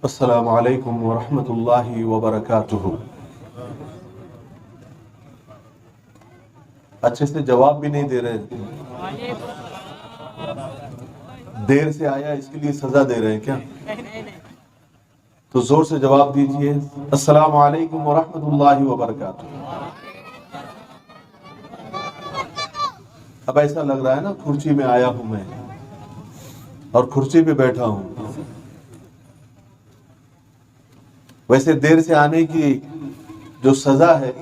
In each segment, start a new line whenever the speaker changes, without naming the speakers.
अस्सलामु अलैकुम व रहमतुल्लाहि व बरकातुहू। अच्छे से जवाब भी नहीं दे रहे, देर से आया इसके लिए सजा दे रहे हैं क्या? तो जोर से जवाब दीजिए, अस्सलामु अलैकुम व रहमतुल्लाहि व बरकातुहू। अब ऐसा लग रहा है ना कुर्सी में आया हूं मैं और कुर्सी पे बैठा हूं। वैसे देर से आने की जो सजा है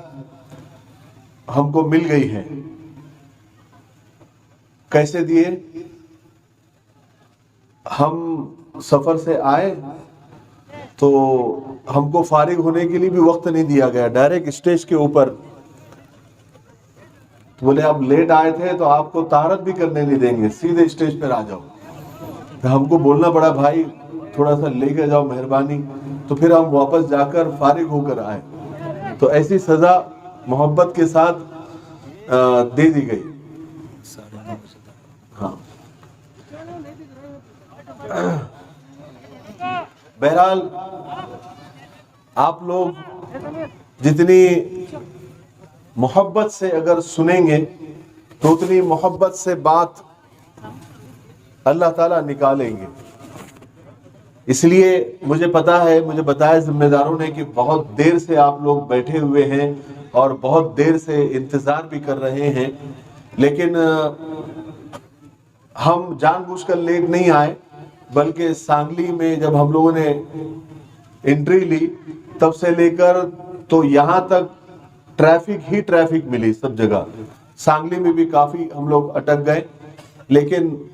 हमको मिल गई है। कैसे दिए? हम सफर से आए तो हमको फारिग होने के लिए भी वक्त नहीं दिया गया, डायरेक्ट स्टेज के ऊपर। तो बोले आप लेट आए थे तो आपको तारत भी करने नहीं देंगे, सीधे स्टेज पर आ जाओ। तो हमको बोलना पड़ा भाई थोड़ा सा लेके जाओ मेहरबानी, तो फिर हम वापस जाकर फारिग होकर आए। तो ऐसी सजा मोहब्बत के साथ दे दी गई। हाँ, बहरहाल आप लोग जितनी मोहब्बत से अगर सुनेंगे तो उतनी मोहब्बत से बात अल्लाह ताला निकालेंगे। इसलिए मुझे पता है, मुझे बताया जिम्मेदारों ने कि बहुत देर से आप लोग बैठे हुए हैं और बहुत देर से इंतजार भी कर रहे हैं, लेकिन हम जानबूझकर लेट नहीं आए, बल्कि सांगली में जब हम लोगों ने एंट्री ली तब से लेकर तो यहाँ तक ट्रैफिक ही ट्रैफिक मिली सब जगह। सांगली में भी काफी हम लोग अटक गए, लेकिन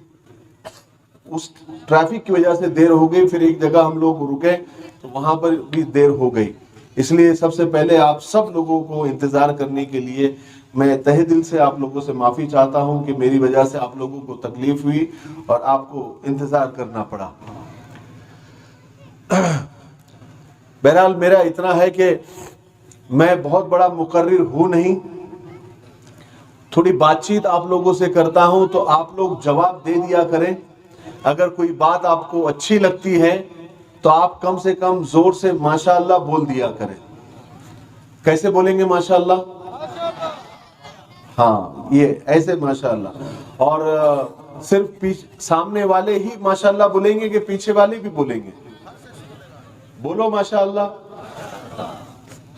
उस ट्रैफिक की वजह से देर हो गई। फिर एक जगह हम लोग रुके तो वहां पर भी देर हो गई। इसलिए सबसे पहले आप सब लोगों को इंतजार करने के लिए मैं तहे दिल से आप लोगों से माफी चाहता हूं कि मेरी वजह से आप लोगों को तकलीफ हुई और आपको इंतजार करना पड़ा। बहरहाल मेरा इतना है कि मैं बहुत बड़ा मुकर्रिर हूं नहीं, थोड़ी बातचीत आप लोगों से करता हूं तो आप लोग जवाब दे दिया करें। अगर कोई बात आपको अच्छी लगती है तो आप कम से कम जोर से माशाअल्लाह बोल दिया करें। कैसे बोलेंगे माशाअल्लाह? हाँ, ये ऐसे माशाअल्लाह। और सिर्फ सामने वाले ही माशाअल्लाह बोलेंगे कि पीछे वाले भी बोलेंगे? बोलो माशाअल्लाह।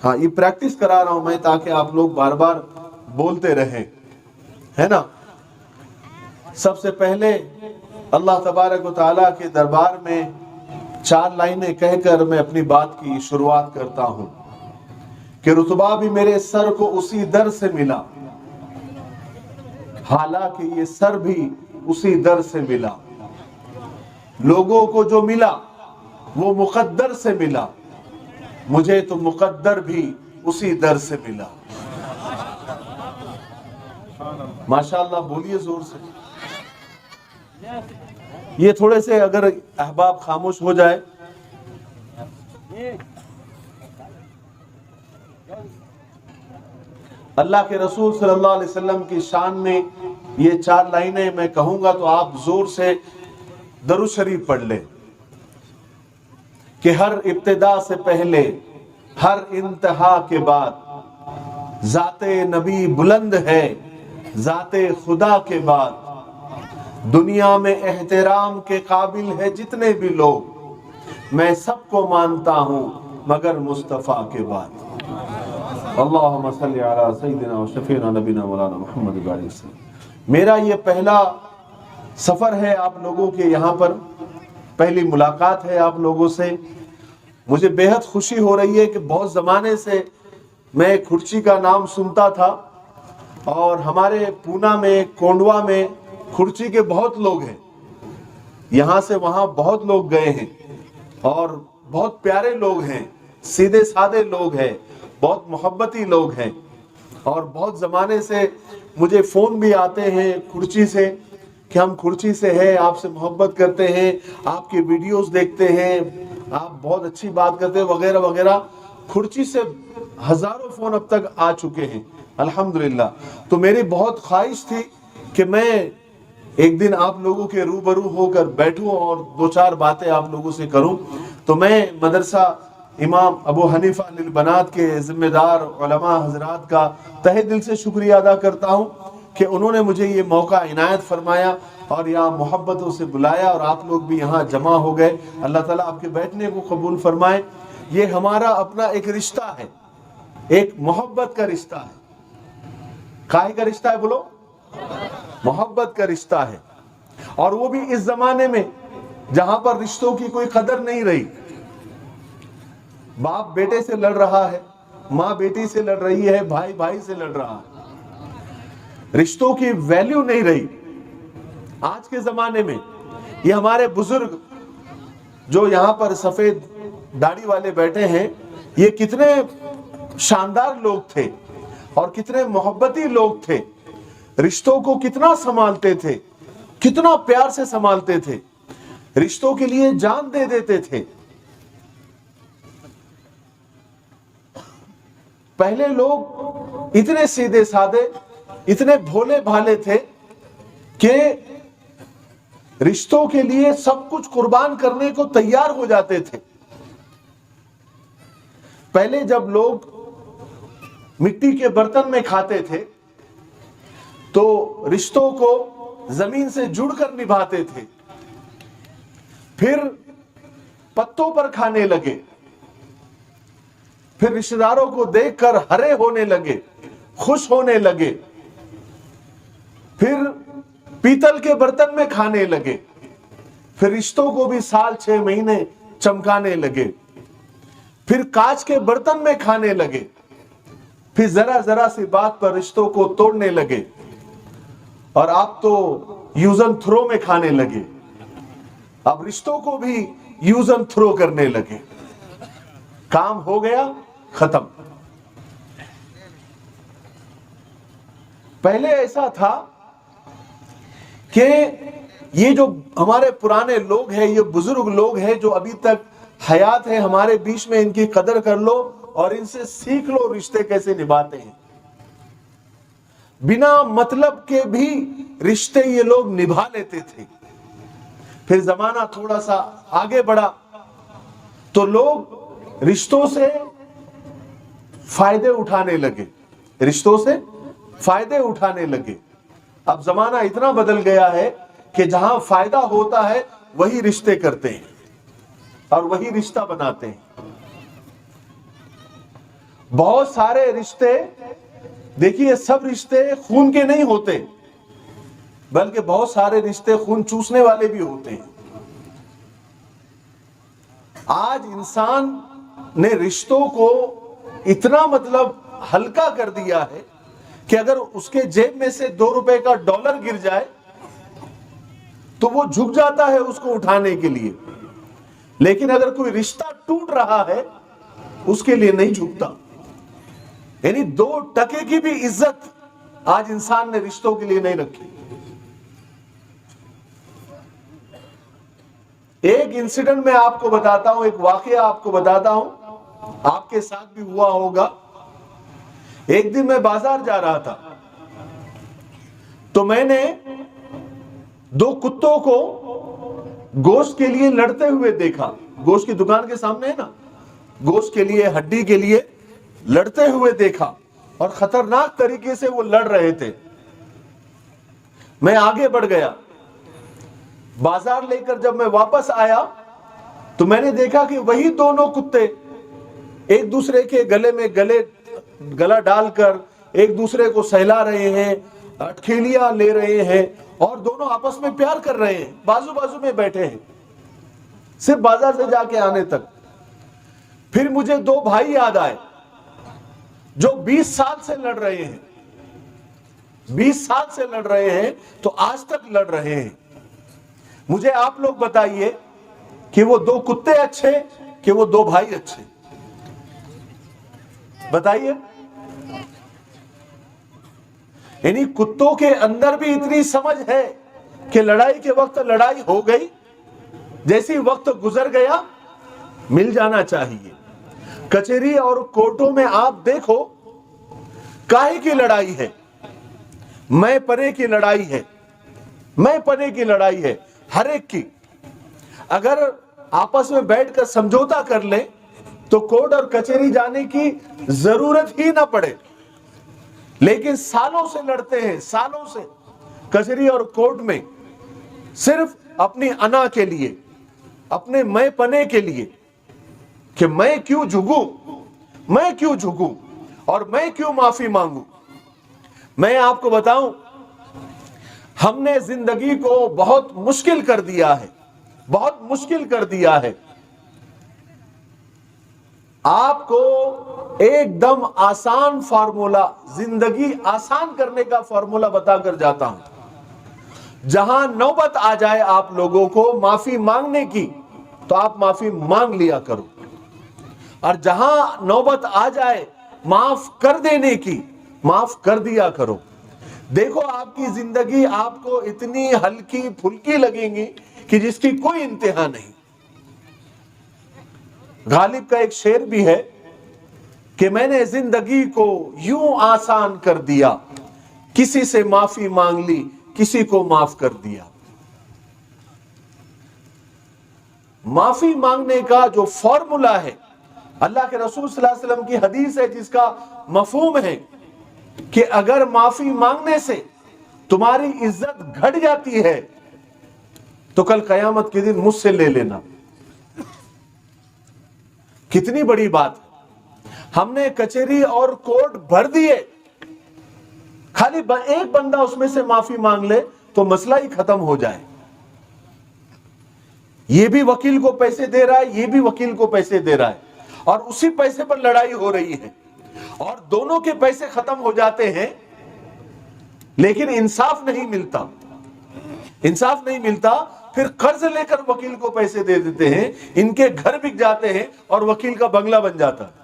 हाँ, ये प्रैक्टिस करा रहा हूं मैं ताकि आप लोग बार बार बोलते रहें, है ना। सबसे पहले अल्लाह तबारक व तआला के दरबार में 4 लाइनें कहकर मैं अपनी बात की शुरुआत करता हूं कि रुतबा भी मेरे सर को उसी दर से मिला, हालांकि ये सर भी उसी दर से मिला। लोगों को जो मिला वो मुकद्दर से मिला, मुझे तो मुकद्दर भी उसी दर से मिला। माशाअल्लाह बोलिए जोर से। ये थोड़े से अगर अहबाब खामोश हो जाए। अल्लाह के रसूल सल्लल्लाहु अलैहि वसल्लम की शान में ये 4 लाइनें मैं कहूंगा तो आप जोर से दरूद शरीफ पढ़ लें कि हर इब्तिदा से पहले, हर इंतहा के बाद जाते नबी बुलंद है, जाते खुदा के बाद दुनिया में एहतराम के काबिल है जितने भी लोग, मैं सबको मानता हूं मगर मुस्तफा के बाद। अल्लाहुम्मा सल्ली अला सय्यिदिना व शफीना नबीना मौलाना मुहम्मद बारिक सल्लल्लाहु। मेरा ये पहला सफर है आप लोगों के यहाँ पर, पहली मुलाकात है आप लोगों से। मुझे बेहद खुशी हो रही है कि बहुत जमाने से मैं खुर्ची का नाम सुनता था और हमारे पूना में, कोंडवा में खुर्ची के बहुत लोग हैं। यहाँ से वहाँ बहुत लोग गए हैं और बहुत प्यारे लोग हैं, सीधे साधे लोग हैं, बहुत मोहब्बती लोग हैं। और बहुत ज़माने से मुझे फ़ोन भी आते हैं खुर्ची से कि हम खुर्ची से हैं, आपसे मोहब्बत करते हैं, आपके वीडियोस देखते हैं, आप बहुत अच्छी बात करते हैं वगैरह वगैरह। खुर्ची से हज़ारों फ़ोन अब तक आ चुके हैं अल्हम्दुलिल्लाह। तो मेरी बहुत ख्वाहिश थी कि मैं एक दिन आप लोगों के रूबरू होकर बैठूं और दो चार बातें आप लोगों से करूं। तो मैं मदरसा इमाम अबू हनीफा लिल बनात के जिम्मेदार उलमा हजरात का तहे दिल से शुक्रिया अदा करता हूं कि उन्होंने मुझे ये मौका इनायत फरमाया और यहाँ मोहब्बतों से बुलाया और आप लोग भी यहाँ जमा हो गए। अल्लाह ताला आपके बैठने को कबूल फरमाए। ये हमारा अपना एक रिश्ता है, एक मोहब्बत का रिश्ता है। काहे का रिश्ता है बोलो? मोहब्बत का रिश्ता है। और वो भी इस जमाने में जहां पर रिश्तों की कोई कदर नहीं रही। बाप बेटे से लड़ रहा है, माँ बेटी से लड़ रही है, भाई भाई से लड़ रहा है। रिश्तों की वैल्यू नहीं रही आज के जमाने में। ये हमारे बुजुर्ग जो यहाँ पर सफेद दाढ़ी वाले बैठे हैं, ये कितने शानदार लोग थे और कितने मोहब्बती लोग थे। रिश्तों को कितना संभालते थे, कितना प्यार से संभालते थे, रिश्तों के लिए जान दे देते थे। पहले लोग इतने सीधे साधे, इतने भोले भाले थे कि रिश्तों के लिए सब कुछ कुर्बान करने को तैयार हो जाते थे। पहले जब लोग मिट्टी के बर्तन में खाते थे तो रिश्तों को जमीन से जुड़कर निभाते थे। फिर पत्तों पर खाने लगे, फिर रिश्तेदारों को देखकर हरे होने लगे, खुश होने लगे। फिर पीतल के बर्तन में खाने लगे, फिर रिश्तों को भी साल 6 महीने चमकाने लगे। फिर कांच के बर्तन में खाने लगे, फिर जरा जरा सी बात पर रिश्तों को तोड़ने लगे। और आप तो यूज एंड थ्रो में खाने लगे। अब रिश्तों को भी यूज एंड थ्रो करने लगे। काम हो गया, खत्म। पहले ऐसा था कि ये जो हमारे पुराने लोग हैं, ये बुजुर्ग लोग हैं जो अभी तक हयात है हमारे बीच में, इनकी कदर कर लो और इनसे सीख लो रिश्ते कैसे निभाते हैं। बिना मतलब के भी रिश्ते ये लोग निभा लेते थे। फिर जमाना थोड़ा सा आगे बढ़ा तो लोग रिश्तों से फायदे उठाने लगे, रिश्तों से फायदे उठाने लगे। अब जमाना इतना बदल गया है कि जहां फायदा होता है वही रिश्ते करते हैं और वही रिश्ता बनाते हैं। बहुत सारे रिश्ते, देखिए, सब रिश्ते खून के नहीं होते, बल्कि बहुत सारे रिश्ते खून चूसने वाले भी होते हैं। आज इंसान ने रिश्तों को इतना मतलब हल्का कर दिया है कि अगर उसके जेब में से 2 रुपए का डॉलर गिर जाए तो वो झुक जाता है उसको उठाने के लिए। लेकिन अगर कोई रिश्ता टूट रहा है उसके लिए नहीं झुकता। यानी 2 टके की भी इज्जत आज इंसान ने रिश्तों के लिए नहीं रखी। एक इंसिडेंट मैं आपको बताता हूं, एक वाकया आपको बताता हूं, आपके साथ भी हुआ होगा। एक दिन मैं बाजार जा रहा था तो मैंने 2 कुत्तों को गोश्त के लिए लड़ते हुए देखा। गोश्त की दुकान के सामने है ना, गोश्त के लिए, हड्डी के लिए लड़ते हुए देखा और खतरनाक तरीके से वो लड़ रहे थे। मैं आगे बढ़ गया। बाजार लेकर जब मैं वापस आया तो मैंने देखा कि वही दोनों कुत्ते एक दूसरे के गले में गला डालकर एक दूसरे को सहला रहे हैं, अटखेलियां ले रहे हैं और दोनों आपस में प्यार कर रहे हैं। बाजू बाजू में बैठे हैं, सिर्फ बाजार से जाके आने तक। फिर मुझे 2 भाई याद आए जो 20 साल से लड़ रहे हैं, 20 साल से लड़ रहे हैं, तो आज तक लड़ रहे हैं। मुझे आप लोग बताइए कि वो 2 कुत्ते अच्छे कि वो 2 भाई अच्छे? बताइए। यानी कुत्तों के अंदर भी इतनी समझ है कि लड़ाई के वक्त लड़ाई हो गई, जैसी वक्त गुजर गया मिल जाना चाहिए। कचहरी और कोर्टों में आप देखो, काहे की लड़ाई है? मैं परे की लड़ाई है। मैं पने की लड़ाई है हर एक की। अगर आपस में बैठकर समझौता कर ले तो कोर्ट और कचहरी जाने की जरूरत ही ना पड़े, लेकिन सालों से लड़ते हैं, सालों से कचहरी और कोर्ट में, सिर्फ अपनी अना के लिए, अपने मैं पने के लिए कि मैं क्यों झुकूं, मैं क्यों झुकूं और मैं क्यों माफी मांगूं। मैं आपको बताऊं, हमने जिंदगी को बहुत मुश्किल कर दिया है, बहुत मुश्किल कर दिया है। आपको एकदम आसान फार्मूला, जिंदगी आसान करने का फार्मूला बताकर जाता हूं। जहां नौबत आ जाए आप लोगों को माफी मांगने की, तो आप माफी मांग लिया करो, और जहां नौबत आ जाए माफ कर देने की, माफ कर दिया करो। देखो आपकी जिंदगी आपको इतनी हल्की फुल्की लगेगी कि जिसकी कोई इंतहा नहीं। गालिब का एक शेर भी है कि मैंने जिंदगी को यूं आसान कर दिया, किसी से माफी मांग ली, किसी को माफ कर दिया। माफी मांगने का जो फॉर्मूला है, अल्लाह के रसूल सल्लल्लाहु अलैहि वसल्लम की हदीस है जिसका मफहूम है कि अगर माफी मांगने से तुम्हारी इज्जत घट जाती है तो कल कयामत के दिन मुझसे ले लेना। कितनी बड़ी बात। हमने कचहरी और कोर्ट भर दिए, खाली एक बंदा उसमें से माफी मांग ले तो मसला ही खत्म हो जाए। ये भी वकील को पैसे दे रहा है, ये भी वकील को पैसे दे रहा है, और उसी पैसे पर लड़ाई हो रही है, और दोनों के पैसे खत्म हो जाते हैं, लेकिन इंसाफ नहीं मिलता, इंसाफ नहीं मिलता। फिर कर्ज लेकर वकील को पैसे दे देते हैं, इनके घर बिक जाते हैं और वकील का बंगला बन जाता है,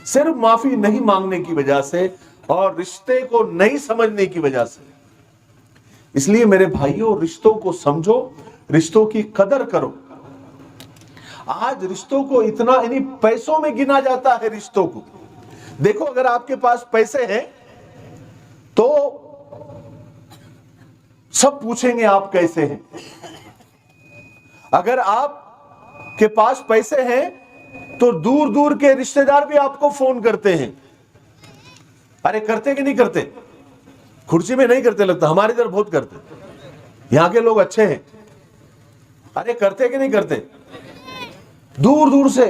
सिर्फ माफी नहीं मांगने की वजह से और रिश्ते को नहीं समझने की वजह से। इसलिए मेरे भाइयों, रिश्तों को समझो, रिश्तों की कदर करो। आज रिश्तों को इतना, यानी पैसों में गिना जाता है रिश्तों को। देखो अगर आपके पास पैसे हैं तो सब पूछेंगे आप कैसे हैं। अगर आप के पास पैसे हैं तो दूर दूर के रिश्तेदार भी आपको फोन करते हैं। अरे करते कि नहीं करते? कुर्सी में नहीं करते लगता, हमारे इधर बहुत करते, यहां के लोग अच्छे हैं। अरे करते कि नहीं करते? दूर दूर से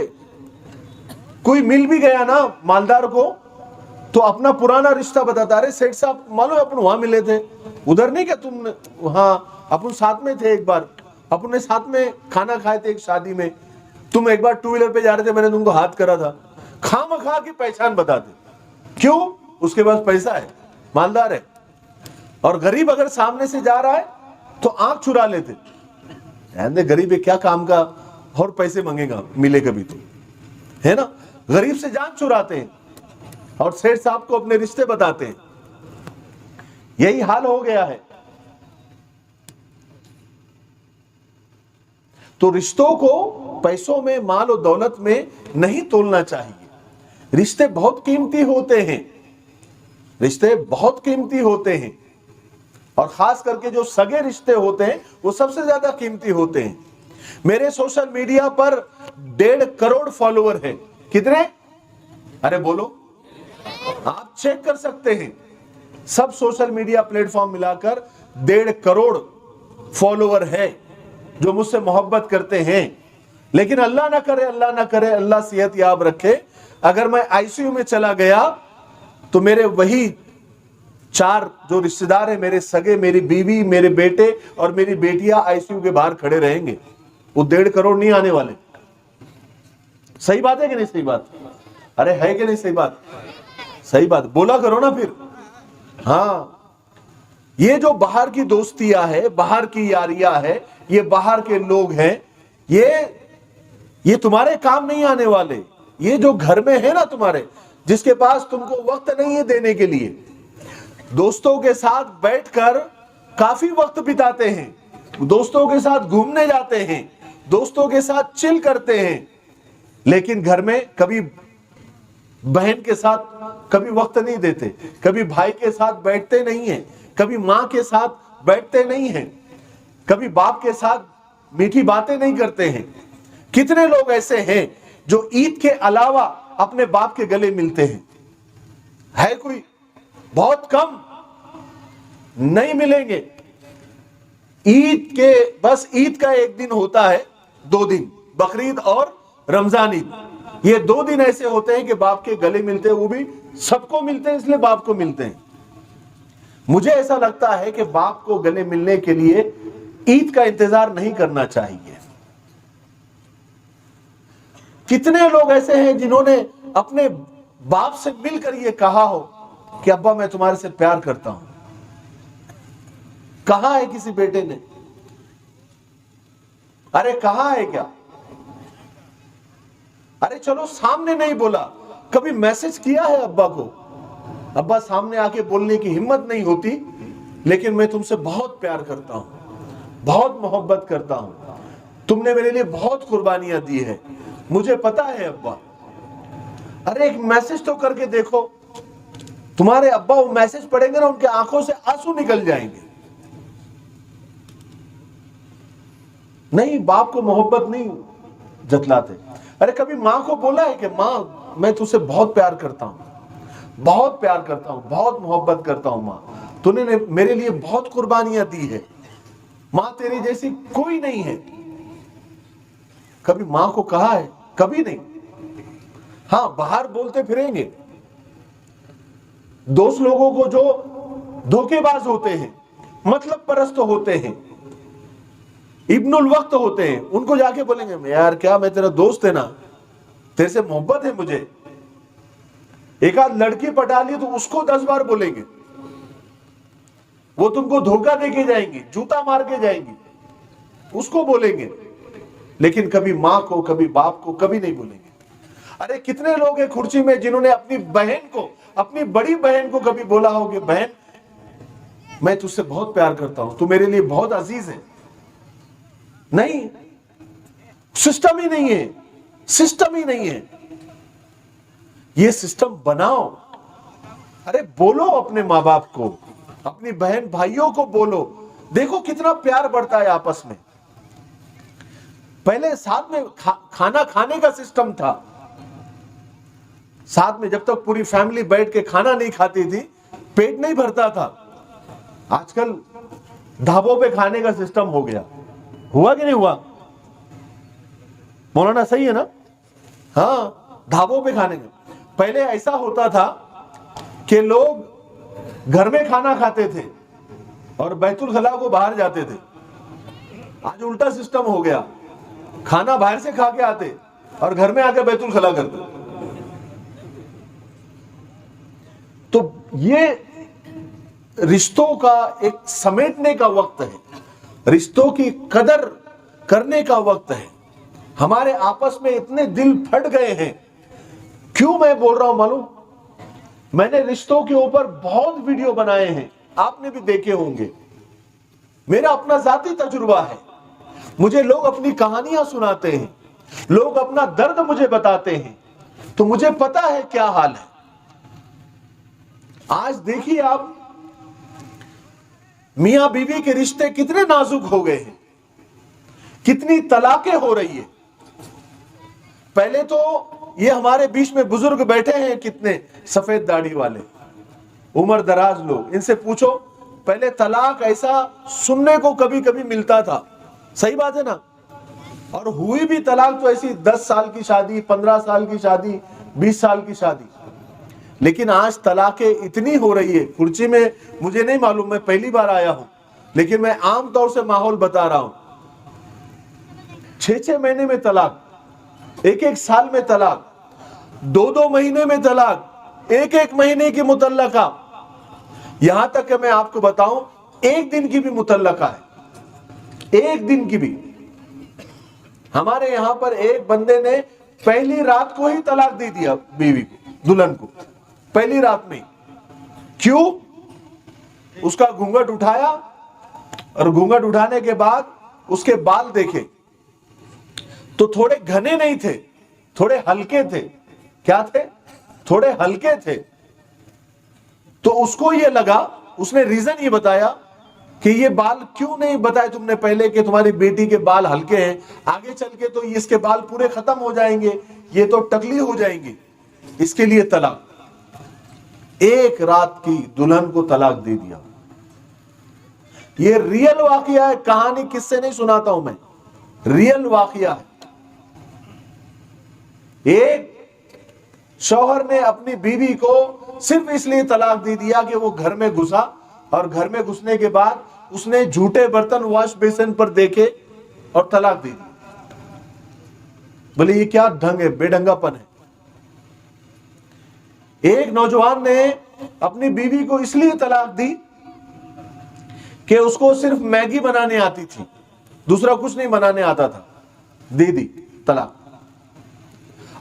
कोई मिल भी गया ना मालदार को तो अपना पुराना रिश्ता बताता, अरे सेठ साहब मालूम अपन वहां मिले थे, उधर नहीं क्या तुम, वहां अपन साथ में थे, एक बार अपन ने साथ में खाना खाए थे एक शादी में, तुम एक बार टू व्हीलर पे जा रहे थे, मैंने तुमको हाथ करा था। खामखा की पहचान बताते, क्यों? उसके पास पैसा है, मालदार है। और गरीब अगर सामने से जा रहा है तो आंख चुरा लेते, गरीब है क्या काम का, और पैसे मांगेगा, मिले कभी तो, है ना। गरीब से जान चुराते हैं और सेठ साहब को अपने रिश्ते बताते हैं। यही हाल हो गया है। तो रिश्तों को पैसों में, माल और दौलत में नहीं तोलना चाहिए। रिश्ते बहुत कीमती होते हैं, रिश्ते बहुत कीमती होते हैं, और खास करके जो सगे रिश्ते होते हैं वो सबसे ज्यादा कीमती होते हैं। मेरे सोशल मीडिया पर 1.5 करोड़ फॉलोअर हैं। कितने? अरे बोलो, आप चेक कर सकते हैं, सब सोशल मीडिया प्लेटफॉर्म मिलाकर 1.5 करोड़ फॉलोअर है जो मुझसे मोहब्बत करते हैं। लेकिन अल्लाह ना करे, अल्लाह ना करे, अल्लाह सेहत याब रखे, अगर मैं आईसीयू में चला गया तो मेरे वही 4 जो रिश्तेदार है, मेरे सगे, मेरी बीवी, मेरे बेटे और मेरी बेटियां आईसीयू के बाहर खड़े रहेंगे। वो 1.5 करोड़ नहीं आने वाले। सही बात है कि नहीं? सही बात, अरे है कि नहीं सही बात? सही बात बोला करो ना फिर। हाँ, ये जो बाहर की दोस्तियां है, बाहर की यारियां है, ये बाहर के लोग हैं, ये तुम्हारे काम नहीं आने वाले। ये जो घर में है ना तुम्हारे, जिसके पास तुमको वक्त नहीं है देने के लिए, दोस्तों के साथ बैठकर काफी वक्त बिताते हैं, दोस्तों के साथ घूमने जाते हैं, दोस्तों के साथ चिल करते हैं, लेकिन घर में कभी बहन के साथ कभी वक्त नहीं देते, कभी भाई के साथ बैठते नहीं है, कभी माँ के साथ बैठते नहीं हैं, कभी बाप के साथ मीठी बातें नहीं करते हैं। कितने लोग ऐसे हैं जो ईद के अलावा अपने बाप के गले मिलते हैं? है कोई? बहुत कम, नहीं मिलेंगे। ईद के, बस ईद का एक दिन होता है, 2 दिन, बकरीद और रमजान ईद, ये 2 दिन ऐसे होते हैं कि बाप के गले मिलते हैं। वो भी सबको मिलते हैं, इसलिए बाप को मिलते हैं। मुझे ऐसा लगता है कि बाप को गले मिलने के लिए ईद का इंतजार नहीं करना चाहिए। कितने लोग ऐसे हैं जिन्होंने अपने बाप से मिलकर यह कहा हो कि अब्बा मैं तुम्हारे से प्यार करता हूं? कहां है किसी बेटे ने? अरे कहां है क्या? अरे चलो सामने नहीं बोला, कभी मैसेज किया है अब्बा को? अब्बा सामने आके बोलने की हिम्मत नहीं होती, लेकिन मैं तुमसे बहुत प्यार करता हूं, बहुत मोहब्बत करता हूं, तुमने मेरे लिए बहुत कुर्बानियां दी है, मुझे पता है अब्बा। अरे एक मैसेज तो करके देखो। तुम्हारे अब्बा वो मैसेज पढ़ेंगे ना, उनके आंखों से आंसू निकल जाएंगे। नहीं, बाप को मोहब्बत नहीं जतलाते। अरे कभी मां को बोला है कि मां मैं तुझसे बहुत प्यार करता हूं, बहुत प्यार करता हूं, बहुत मोहब्बत करता हूं मां, तूने मेरे लिए बहुत कुर्बानियां दी है, मां तेरी जैसी कोई नहीं है? कभी मां को कहा है? कभी नहीं। हां, बाहर बोलते फिरेंगे दोस्त लोगों को जो धोखेबाज होते हैं, मतलब परस्त होते हैं, इब्नुल वक्त होते हैं, उनको जाके बोलेंगे यार क्या मैं तेरा दोस्त है ना, तेरे से मोहब्बत है मुझे। एक आध लड़की पटा ली तो उसको 10 बार बोलेंगे, वो तुमको धोखा देके जाएंगी, जूता मार के जाएंगी, उसको बोलेंगे। लेकिन कभी मां को, कभी बाप को कभी नहीं बोलेंगे। अरे कितने लोग हैं कुर्सी में जिन्होंने अपनी बहन को, अपनी बड़ी बहन को कभी बोला हो कि बहन मैं तुझसे बहुत प्यार करता हूं, तू मेरे लिए बहुत अजीज है? नहीं, सिस्टम ही नहीं है, सिस्टम ही नहीं है। ये सिस्टम बनाओ। अरे बोलो अपने माँ बाप को, अपनी बहन भाइयों को बोलो, देखो कितना प्यार बढ़ता है आपस में। पहले साथ में खाना खाने का सिस्टम था, साथ में जब तक पूरी फैमिली बैठ के खाना नहीं खाती थी, पेट नहीं भरता था। आजकल ढाबों पे खाने का सिस्टम हो गया। हुआ कि नहीं हुआ? मौलाना सही है ना? हाँ, ढाबों पे खाने का। पहले ऐसा होता था कि लोग घर में खाना खाते थे और बैतुल खला को बाहर जाते थे। आज उल्टा सिस्टम हो गया, खाना बाहर से खा के आते और घर में आकर बैतुल खला करते। तो ये रिश्तों का एक समेटने का वक्त है, रिश्तों की कदर करने का वक्त है। हमारे आपस में इतने दिल फट गए हैं। क्यों मैं बोल रहा हूं मालूम? मैंने रिश्तों के ऊपर बहुत वीडियो बनाए हैं, आपने भी देखे होंगे। मेरा अपना जाती तजुर्बा है। मुझे लोग अपनी कहानियां सुनाते हैं, लोग अपना दर्द मुझे बताते हैं, तो मुझे पता है क्या हाल है। आज देखिए आप, मियां बीवी के रिश्ते कितने नाजुक हो गए हैं, कितनी तलाकें हो रही है। पहले तो ये हमारे बीच में बुजुर्ग बैठे हैं, कितने सफेद दाढ़ी वाले, उम्र दराज लोग, इनसे पूछो, पहले तलाक ऐसा सुनने को कभी कभी मिलता था। सही बात है ना? और हुई भी तलाक तो ऐसी 10 साल की शादी, 15 साल की शादी, 20 साल की शादी। लेकिन आज तलाकें इतनी हो रही है, कुर्सी में मुझे नहीं मालूम, मैं पहली बार आया हूं, लेकिन मैं आम तौर से माहौल बता रहा हूं। 6-6 महीने में तलाक, 1-1 साल में तलाक, 2-2 महीने में तलाक, 1-1 महीने की मुतल्लका, यहां तक कि मैं आपको बताऊं 1 दिन की भी मुतल्लका है, 1 दिन की भी। हमारे यहां पर एक बंदे ने पहली रात को ही तलाक दे दिया बीवी को, दुल्हन को, पहली रात में। क्यों? उसका घूंघट उठाया और घूंघट उठाने के बाद उसके बाल देखे तो थोड़े घने नहीं थे, थोड़े हल्के थे। क्या थे? थोड़े हल्के थे। तो उसको यह लगा उसने रीजन ये बताया कि ये बाल क्यों नहीं बताए तुमने पहले कि तुम्हारी बेटी के बाल हल्के हैं, आगे चल के तो इसके बाल पूरे खत्म हो जाएंगे, ये तो टकली हो जाएंगी, इसके लिए तलाक। एक रात की दुल्हन को तलाक दे दिया। ये रियल वाकया है, कहानी किससे नहीं सुनाता हूं मैं, रियल वाकया है। एक शौहर ने अपनी बीवी को सिर्फ इसलिए तलाक दे दिया कि वो घर में घुसा, और घर में घुसने के बाद उसने झूठे बर्तन वॉश बेसिन पर देखे और तलाक दे दी। बोले ये क्या ढंग है, बेढंगापन है। एक नौजवान ने अपनी बीवी को इसलिए तलाक दी कि उसको सिर्फ मैगी बनाने आती थी, दूसरा कुछ नहीं बनाने आता था, दे दी तलाक।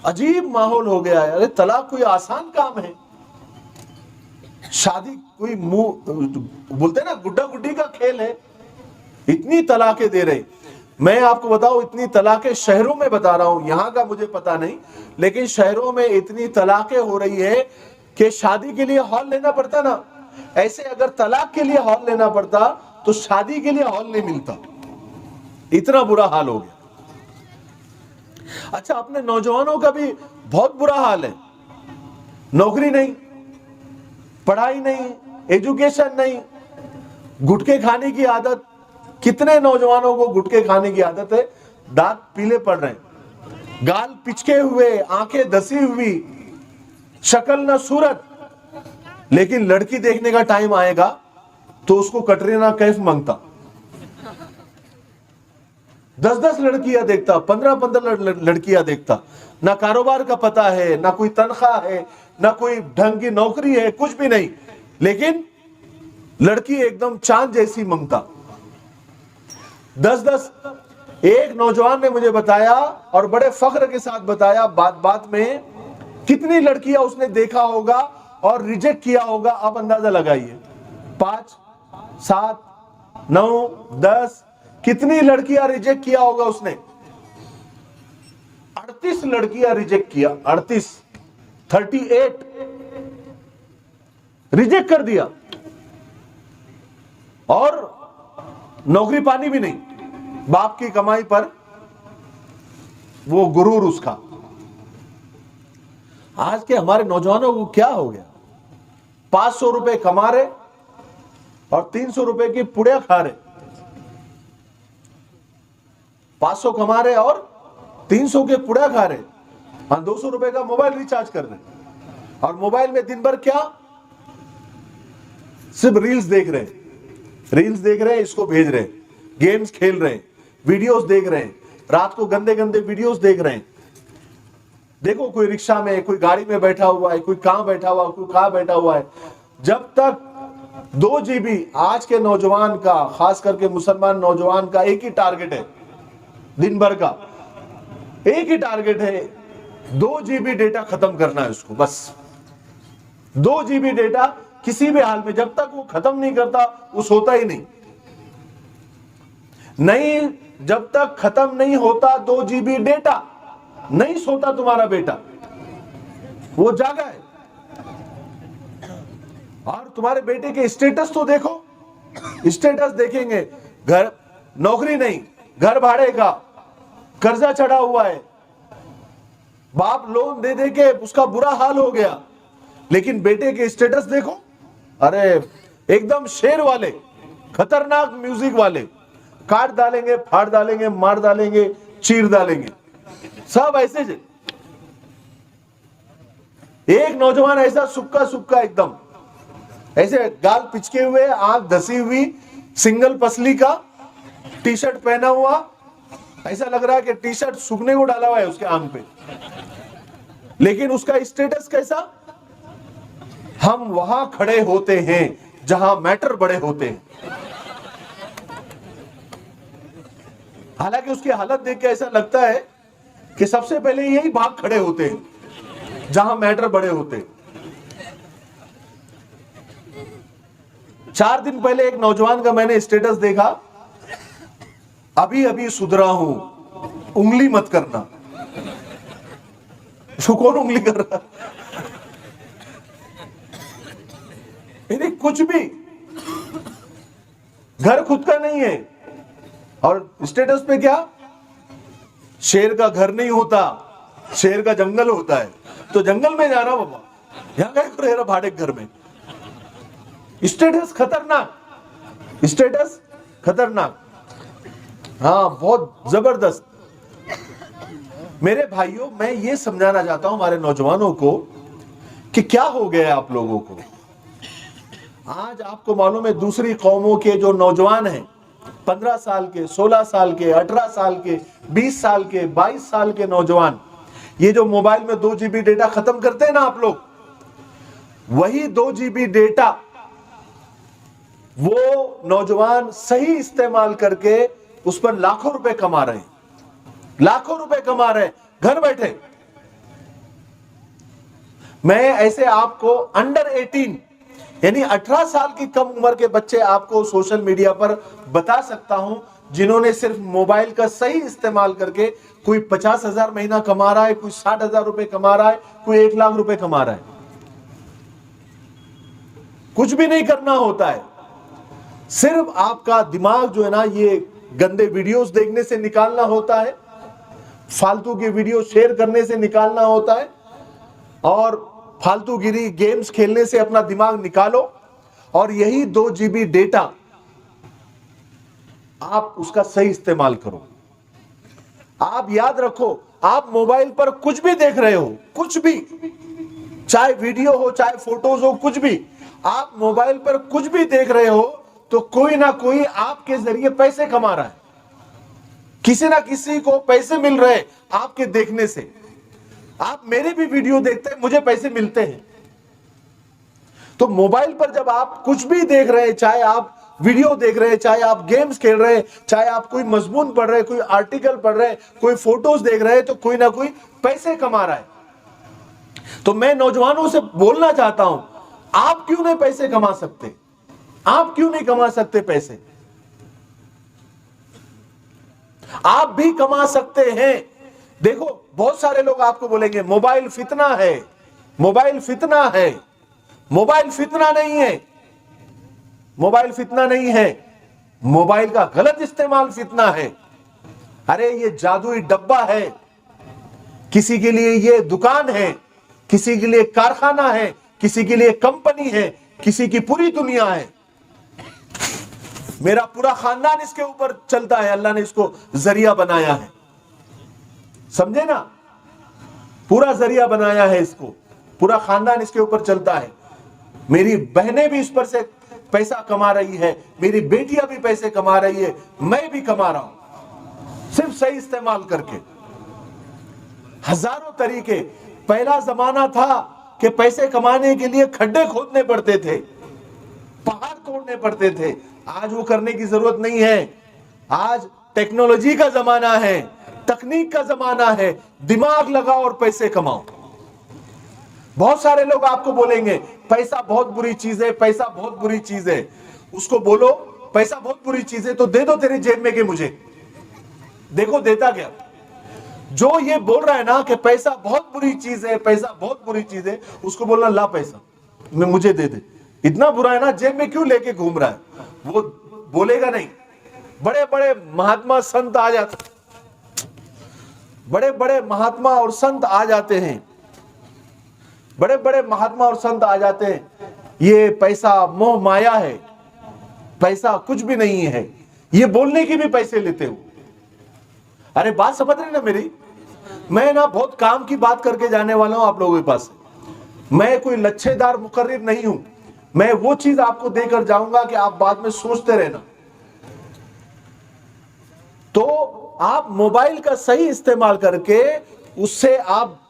अजीब माहौल हो गया है। अरे तलाक कोई आसान काम है? शादी कोई मुंह बोलते ना गुड्डा गुड्डी का खेल है? इतनी तलाकें दे रहे। मैं आपको बताऊं, इतनी तलाकें शहरों में बता रहा हूं, यहां का मुझे पता नहीं, लेकिन शहरों में इतनी तलाकें हो रही है कि शादी के लिए हॉल लेना पड़ता ना, ऐसे अगर तलाक के लिए हॉल लेना पड़ता तो शादी के लिए हॉल नहीं मिलता। इतना बुरा हाल हो गया। अच्छा, अपने नौजवानों का भी बहुत बुरा हाल है। नौकरी नहीं, पढ़ाई नहीं, एजुकेशन नहीं, गुटखे खाने की आदत। कितने नौजवानों को गुटखे खाने की आदत है, दांत पीले पड़ रहे हैं, गाल पिचके हुए, आंखें धसी हुई, शक्ल न सूरत। लेकिन लड़की देखने का टाइम आएगा तो उसको कटरीना कैफ मांगता, 10-10 लड़कियां देखता, 15-15 लड़कियां देखता। ना कारोबार का पता है, ना कोई तनख्वाह है, ना कोई ढंग की नौकरी है, कुछ भी नहीं, लेकिन लड़की एकदम चांद जैसी मांगता। 10-10। एक नौजवान ने मुझे बताया और बड़े फख्र के साथ बताया, बात बात में कितनी लड़कियां उसने देखा होगा और रिजेक्ट किया होगा, आप अंदाजा लगाइए। 5, 7, 9, 10, कितनी लड़कियां रिजेक्ट किया होगा उसने? 38 लड़कियां रिजेक्ट किया। 38 रिजेक्ट कर दिया, और नौकरी पानी भी नहीं, बाप की कमाई पर वो गुरूर उसका। आज के हमारे नौजवानों को क्या हो गया? 500 रुपए कमा रहे और 300 रुपए की पुड़िया खा रहे। 500 कमा रहे और 300 के पुड़ा खा रहे, हाँ 200 रुपए का मोबाइल रिचार्ज कर रहे, और मोबाइल में दिन भर क्या, सिर्फ रील्स देख रहे, इसको भेज रहे, गेम्स खेल रहे, वीडियोस देख रहे हैं, रात को गंदे गंदे वीडियोस देख रहे हैं। देखो, कोई रिक्शा में, कोई गाड़ी में बैठा हुआ है, कोई कहां बैठा हुआ, कोई कहां बैठा हुआ है। जब तक 2 GB आज के नौजवान का, खास करके मुसलमान नौजवान का एक ही टारगेट है, दिन भर का एक ही टारगेट है, 2 GB डेटा खत्म करना है उसको, बस 2 GB डेटा किसी भी हाल में। जब तक वो खत्म नहीं करता वो सोता ही नहीं। जब तक खत्म नहीं होता 2 GB डेटा, नहीं सोता तुम्हारा बेटा, वो जागा है। और तुम्हारे बेटे के स्टेटस तो देखो, स्टेटस देखेंगे, घर, नौकरी नहीं, घर भाड़े का कर्जा चढ़ा हुआ है, बाप लोन दे दे के उसका बुरा हाल हो गया, लेकिन बेटे के स्टेटस देखो, अरे एकदम शेर वाले, खतरनाक म्यूजिक वाले, काट डालेंगे, फाड़ डालेंगे, मार डालेंगे, चीर डालेंगे, सब ऐसे जे। एक नौजवान ऐसा सुक्का सुक्का एकदम, ऐसे गाल पिचके हुए, आंख धसी हुई, सिंगल पसली का टी-शर्ट पहना हुआ, ऐसा लग रहा है कि टी-शर्ट सूखने को डाला हुआ है उसके आंख पे, लेकिन उसका स्टेटस कैसा? हम वहां खड़े होते हैं जहां मैटर बड़े होते हैं। हालांकि उसकी हालत देख के ऐसा लगता है कि सबसे पहले यही भाग खड़े होते हैं जहां मैटर बड़े होते हैं। 4 दिन पहले एक नौजवान का मैंने स्टेटस देखा, अभी अभी सुधरा हूं, उंगली मत करना। उसको कौन उंगली कर रहा? कुछ भी घर खुद का नहीं है, और स्टेटस पे क्या, शेर का घर नहीं होता, शेर का जंगल होता है। तो जंगल में जाना बाबा, यहां क्या रह रहा भाड़े घर में। स्टेटस खतरनाक, स्टेटस खतरनाक, हाँ बहुत जबरदस्त। मेरे भाइयों, मैं ये समझाना चाहता हूं हमारे नौजवानों को कि क्या हो गया आप लोगों को। आज आपको मालूम है दूसरी कौमों के जो नौजवान हैं, 15 साल के, 16 साल के, 18 साल के, 20 साल के, 22 साल के नौजवान, ये जो मोबाइल में 2 GB डेटा खत्म करते हैं ना आप लोग, वही 2 GB डेटा वो नौजवान सही इस्तेमाल करके उस पर लाखों रुपए कमा रहे हैं, लाखों रुपए कमा रहे हैं घर बैठे। मैं ऐसे आपको अंडर 18 यानी 18 साल की कम उम्र के बच्चे आपको सोशल मीडिया पर बता सकता हूं, जिन्होंने सिर्फ मोबाइल का सही इस्तेमाल करके, कोई 50,000 महीना कमा रहा है, कोई 60,000 रुपए कमा रहा है, कोई 1 लाख रुपए कमा रहा है। कुछ भी नहीं करना होता है, सिर्फ आपका दिमाग जो है ना, ये गंदे वीडियोस देखने से निकालना होता है, फालतू की वीडियो शेयर करने से निकालना होता है, और फालतूगिरी गेम्स खेलने से अपना दिमाग निकालो, और यही 2 GB डेटा आप उसका सही इस्तेमाल करो। आप याद रखो, आप मोबाइल पर कुछ भी देख रहे हो, कुछ भी, चाहे वीडियो हो, चाहे फोटोज हो, कुछ भी, आप मोबाइल पर कुछ भी देख रहे हो तो कोई ना कोई आपके जरिए पैसे कमा रहा है, किसी ना किसी को पैसे मिल रहे हैं आपके देखने से। आप मेरे भी वीडियो देखते हैं, मुझे पैसे मिलते हैं। तो मोबाइल पर जब आप कुछ भी देख रहे हैं, चाहे आप वीडियो देख रहे हैं, चाहे आप गेम्स खेल रहे हैं, चाहे आप कोई मजमून पढ़ रहे हैं, कोई आर्टिकल पढ़ रहे हैं, कोई फोटोज देख रहे हैं, तो कोई ना कोई पैसे कमा रहा है। तो मैं नौजवानों से बोलना चाहता हूं, आप क्यों नहीं पैसे कमा सकते? आप क्यों नहीं कमा सकते पैसे? आप भी कमा सकते हैं। देखो, बहुत सारे लोग आपको बोलेंगे मोबाइल फितना है, मोबाइल फितना है। मोबाइल फितना नहीं है, मोबाइल फितना नहीं है, मोबाइल का गलत इस्तेमाल फितना है। अरे ये जादुई डब्बा है, किसी के लिए ये दुकान है, किसी के लिए कारखाना है, किसी के लिए कंपनी है, किसी की पूरी दुनिया है। मेरा पूरा खानदान इसके ऊपर चलता है, अल्लाह ने इसको जरिया बनाया है, समझे ना, पूरा जरिया बनाया है इसको, पूरा खानदान इसके ऊपर चलता है। मेरी बहनें भी इस पर से पैसा कमा रही है, मेरी बेटियां भी पैसे कमा रही है, मैं भी कमा रहा हूं, सिर्फ सही इस्तेमाल करके। हजारों तरीके। पहला जमाना था कि पैसे कमाने के लिए खड्डे खोदने पड़ते थे, पहाड़ तोड़ने पड़ते थे। आज वो करने की जरूरत नहीं है। आज टेक्नोलॉजी का जमाना है, तकनीक का जमाना है, दिमाग लगाओ और पैसे कमाओ। बहुत सारे लोग आपको बोलेंगे पैसा बहुत बुरी चीज है, पैसा बहुत बुरी चीज है। उसको बोलो पैसा बहुत बुरी चीज है तो दे दो तेरी जेब में के मुझे, देखो देता क्या। जो ये बोल रहा है ना कि पैसा बहुत बुरी चीज है, पैसा बहुत बुरी चीज है, उसको बोलना ला पैसा मैं मुझे दे दे। इतना बुरा है ना, जेब में क्यों लेके घूम रहा है, वो बोलेगा नहीं। बड़े बड़े महात्मा संत आ जाते, बड़े बड़े महात्मा और संत आ जाते हैं, बड़े बड़े महात्मा और संत आ जाते हैं। ये पैसा मोह माया है, पैसा कुछ भी नहीं है, ये बोलने की भी पैसे लेते हो। अरे बात समझ रहे ना मेरी? मैं ना बहुत काम की बात करके जाने वाला हूं आप लोगों के पास। मैं कोई लच्छेदार मुकर्रिर नहीं हूं, मैं वो चीज आपको देकर जाऊंगा कि आप बाद में सोचते रहना। तो आप मोबाइल का सही इस्तेमाल करके उससे आप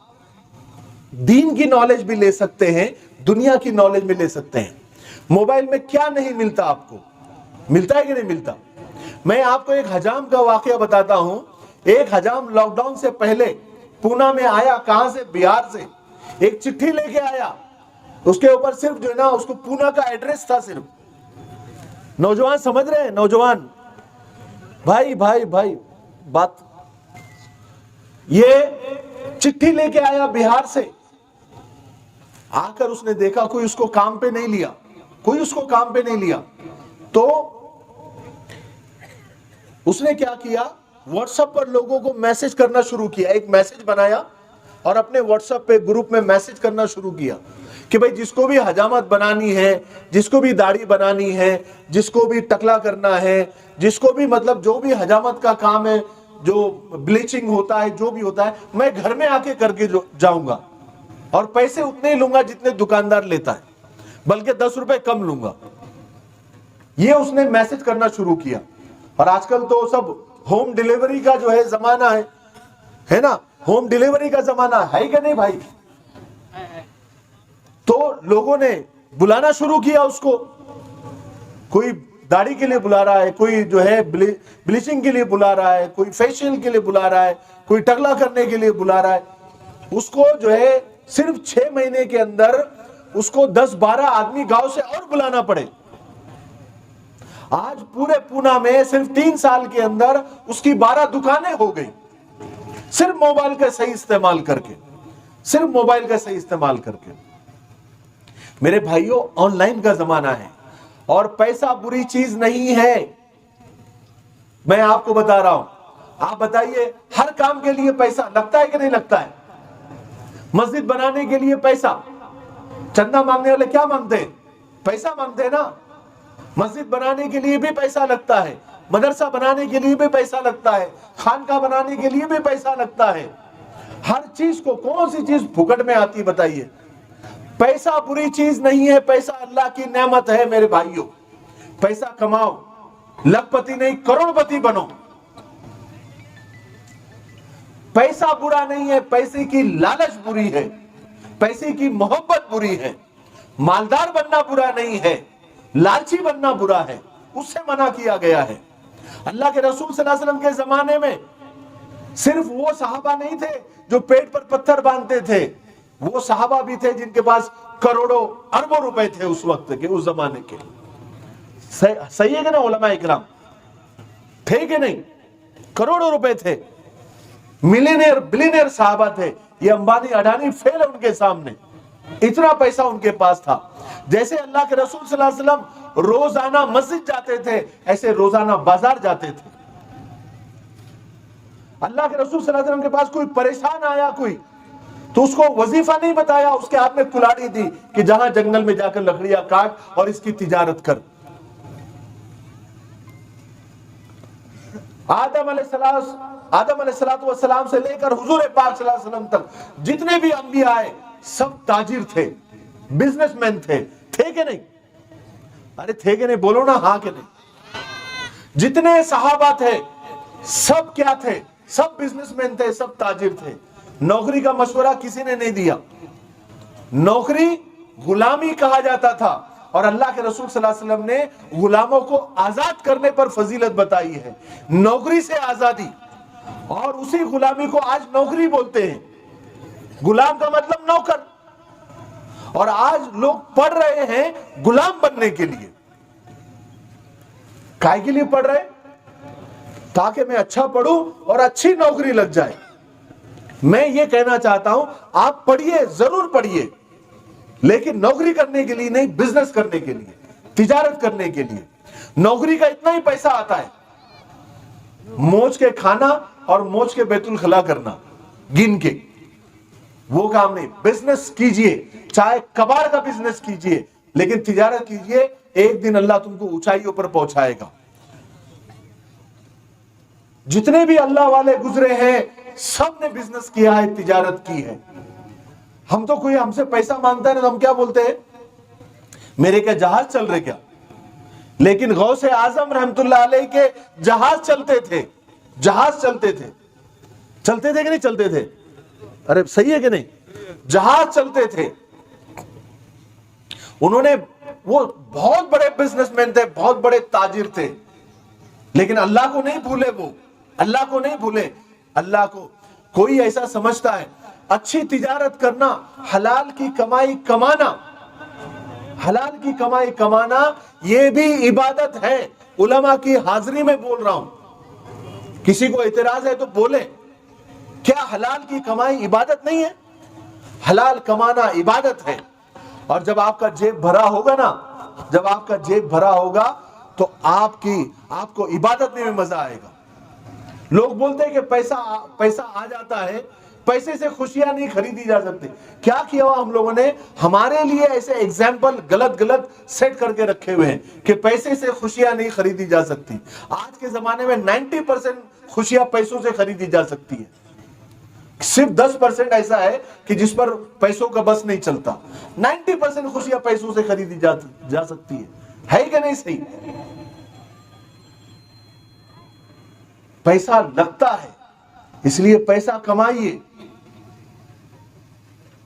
दीन की नॉलेज भी ले सकते हैं, दुनिया की नॉलेज भी ले सकते हैं। मोबाइल में क्या नहीं मिलता आपको, मिलता है कि नहीं मिलता? मैं आपको एक हजाम का वाकया बताता हूं। एक हजाम लॉकडाउन से पहले पूना में आया, कहां से? बिहार से। एक चिट्ठी लेके आया, उसके ऊपर सिर्फ जो है ना, उसको पूना का एड्रेस था सिर्फ। नौजवान समझ रहे हैं? नौजवान भाई भाई भाई बात, ये चिट्ठी लेके आया बिहार से। आकर उसने देखा कोई उसको काम पे नहीं लिया, कोई उसको काम पे नहीं लिया। तो उसने क्या किया, व्हाट्सएप पर लोगों को मैसेज करना शुरू किया। एक मैसेज बनाया और अपने व्हाट्सएप पे ग्रुप में मैसेज करना शुरू किया कि भाई जिसको भी हजामत बनानी है, जिसको भी दाढ़ी बनानी है, जिसको भी टकला करना है, जिसको भी मतलब जो भी हजामत का काम है, जो ब्लीचिंग होता है, जो भी होता है, मैं घर में आके करके जाऊंगा और पैसे उतने ही लूंगा जितने दुकानदार लेता है, बल्कि 10 रुपए कम लूंगा। ये उसने मैसेज करना शुरू किया। और आजकल तो सब होम डिलीवरी का जो है जमाना है ना, होम डिलीवरी का जमाना है कि नहीं भाई। तो लोगों ने बुलाना शुरू किया उसको, कोई दाढ़ी के लिए बुला रहा है, कोई जो है ब्लीचिंग के लिए बुला रहा है, कोई फेशियल के लिए बुला रहा है, कोई टकला करने के लिए बुला रहा है। उसको जो है सिर्फ 6 महीने के अंदर उसको 10-12 आदमी गांव से और बुलाना पड़े। आज पूरे पूना में सिर्फ 3 साल के अंदर उसकी 12 दुकानें हो गई, सिर्फ मोबाइल का सही इस्तेमाल करके, सिर्फ मोबाइल का सही इस्तेमाल करके। मेरे भाइयों, ऑनलाइन का जमाना है और पैसा बुरी चीज नहीं है। मैं आपको बता रहा हूं, आप बताइए, हर काम के लिए पैसा लगता है कि नहीं लगता है? मस्जिद बनाने के लिए पैसा, चंदा मांगने वाले क्या मांगते हैं? पैसा मांगते हैं ना। मस्जिद बनाने के लिए भी पैसा लगता है, मदरसा बनाने के लिए भी पैसा लगता है, खानका बनाने के लिए भी पैसा लगता है। हर चीज को, कौन सी चीज फुकट में आती है बताइए? पैसा बुरी चीज नहीं है, पैसा अल्लाह की नेमत है मेरे भाइयों। पैसा कमाओ, लखपति नहीं करोड़पति बनो। पैसा बुरा नहीं है, पैसे की लालच बुरी है, पैसे की मोहब्बत बुरी है। मालदार बनना बुरा नहीं है, लालची बनना बुरा है, उससे मना किया गया है। अल्लाह के रसूल सल्लल्लाहु अलैहि वसल्लम के जमाने में सिर्फ वो सहाबा नहीं थे जो पेट पर पत्थर बांधते थे, वो सहाबा भी थे जिनके पास करोड़ों अरबों रुपए थे उस वक्त के, उस जमाने के। सही है कि ना उलमा इकराम? थे कि नहीं? करोड़ों रुपए थे, मिलियनेयर बिलियनेयर सहाबा थे। ये अंबानी अडानी फेल है उनके सामने, इतना पैसा उनके पास था। जैसे अल्लाह के रसूल सल्लल्लाहु अलैहि वसल्लम रोजाना मस्जिद जाते थे, ऐसे रोजाना बाजार जाते थे। अल्लाह के रसूल सल्लल्लाहु अलैहि वसल्लम के पास कोई परेशान आया कोई, तो उसको वजीफा नहीं बताया, उसके हाथ में कुल्हाड़ी दी कि जहां जंगल में जाकर लकड़ियां काट और इसकी तिजारत कर। आदम अलैहिस्सलाम से लेकर हुजूर पाक सल्लल्लाहु अलैहि वसल्लम तक जितने भी अंबिया आए सब ताजिर थे, बिजनेसमैन थे कि नहीं? अरे थे कि नहीं? बोलो ना हाँ कि नहीं। जितने सहाबा थे सब क्या थे? सब बिजनेसमैन थे, सब ताजिर थे। नौकरी का मशवरा किसी ने नहीं दिया। नौकरी गुलामी कहा जाता था और अल्लाह के रसूल सल्लल्लाहु अलैहि वसल्लम ने गुलामों को आजाद करने पर फजीलत बताई है, नौकरी से आजादी। और उसी गुलामी को आज नौकरी बोलते हैं। गुलाम का मतलब नौकर। और आज लोग पढ़ रहे हैं गुलाम बनने के लिए। काय के लिए पढ़ रहे? ताकि मैं अच्छा पढ़ूं और अच्छी नौकरी लग जाए। मैं ये कहना चाहता हूं, आप पढ़िए, जरूर पढ़िए, लेकिन नौकरी करने के लिए नहीं, बिजनेस करने के लिए, तिजारत करने के लिए। नौकरी का इतना ही पैसा आता है, मोच के खाना और मोच के बैतुल खला करना गिन के, वो काम नहीं। बिजनेस कीजिए, चाहे कबाड़ का बिजनेस कीजिए, लेकिन तिजारत कीजिए। एक दिन अल्लाह तुमको ऊंचाइयों पर पहुंचाएगा। जितने भी अल्लाह वाले गुजरे हैं सब ने बिजनेस किया है, तिजारत की है। हम तो कोई हमसे पैसा मांगता है तो हम क्या बोलते हैं? मेरे क्या जहाज चल रहे क्या? लेकिन गौसे आजम रहमतुल्लाह अलैह के जहाज चलते थे, जहाज चलते थे। चलते थे कि नहीं चलते थे? अरे सही है कि नहीं? जहाज चलते थे। उन्होंने, वो बहुत बड़े बिजनेसमैन थे, बहुत बड़े ताजिर थे, लेकिन अल्लाह को नहीं भूले। वो अल्लाह को नहीं भूले। अल्लाह को कोई ऐसा समझता है अच्छी तिजारत करना, हलाल की कमाई कमाना, हलाल की कमाई कमाना ये भी इबादत है। उलमा की हाजिरी में बोल रहा हूं, किसी को एतराज है तो बोले। क्या हलाल की कमाई इबादत नहीं है? हलाल कमाना इबादत है। और जब आपका जेब भरा होगा ना, जब आपका जेब भरा होगा तो आपको इबादत में मजा आएगा। लोग बोलते हैं कि पैसा पैसा आ जाता है, पैसे से खुशियां नहीं खरीदी जा सकती। क्या किया हुआ हम लोगों ने, हमारे लिए ऐसे एग्जाम्पल गलत गलत सेट करके रखे हुए हैं कि पैसे से खुशियां नहीं खरीदी जा सकती। आज के जमाने में 90% खुशियां पैसों से खरीदी जा सकती है, सिर्फ 10% ऐसा है कि जिस पर पैसों का बस नहीं चलता। 90% खुशियां पैसों से खरीदी जा सकती है कि नहीं सही? पैसा लगता है, इसलिए पैसा कमाइए,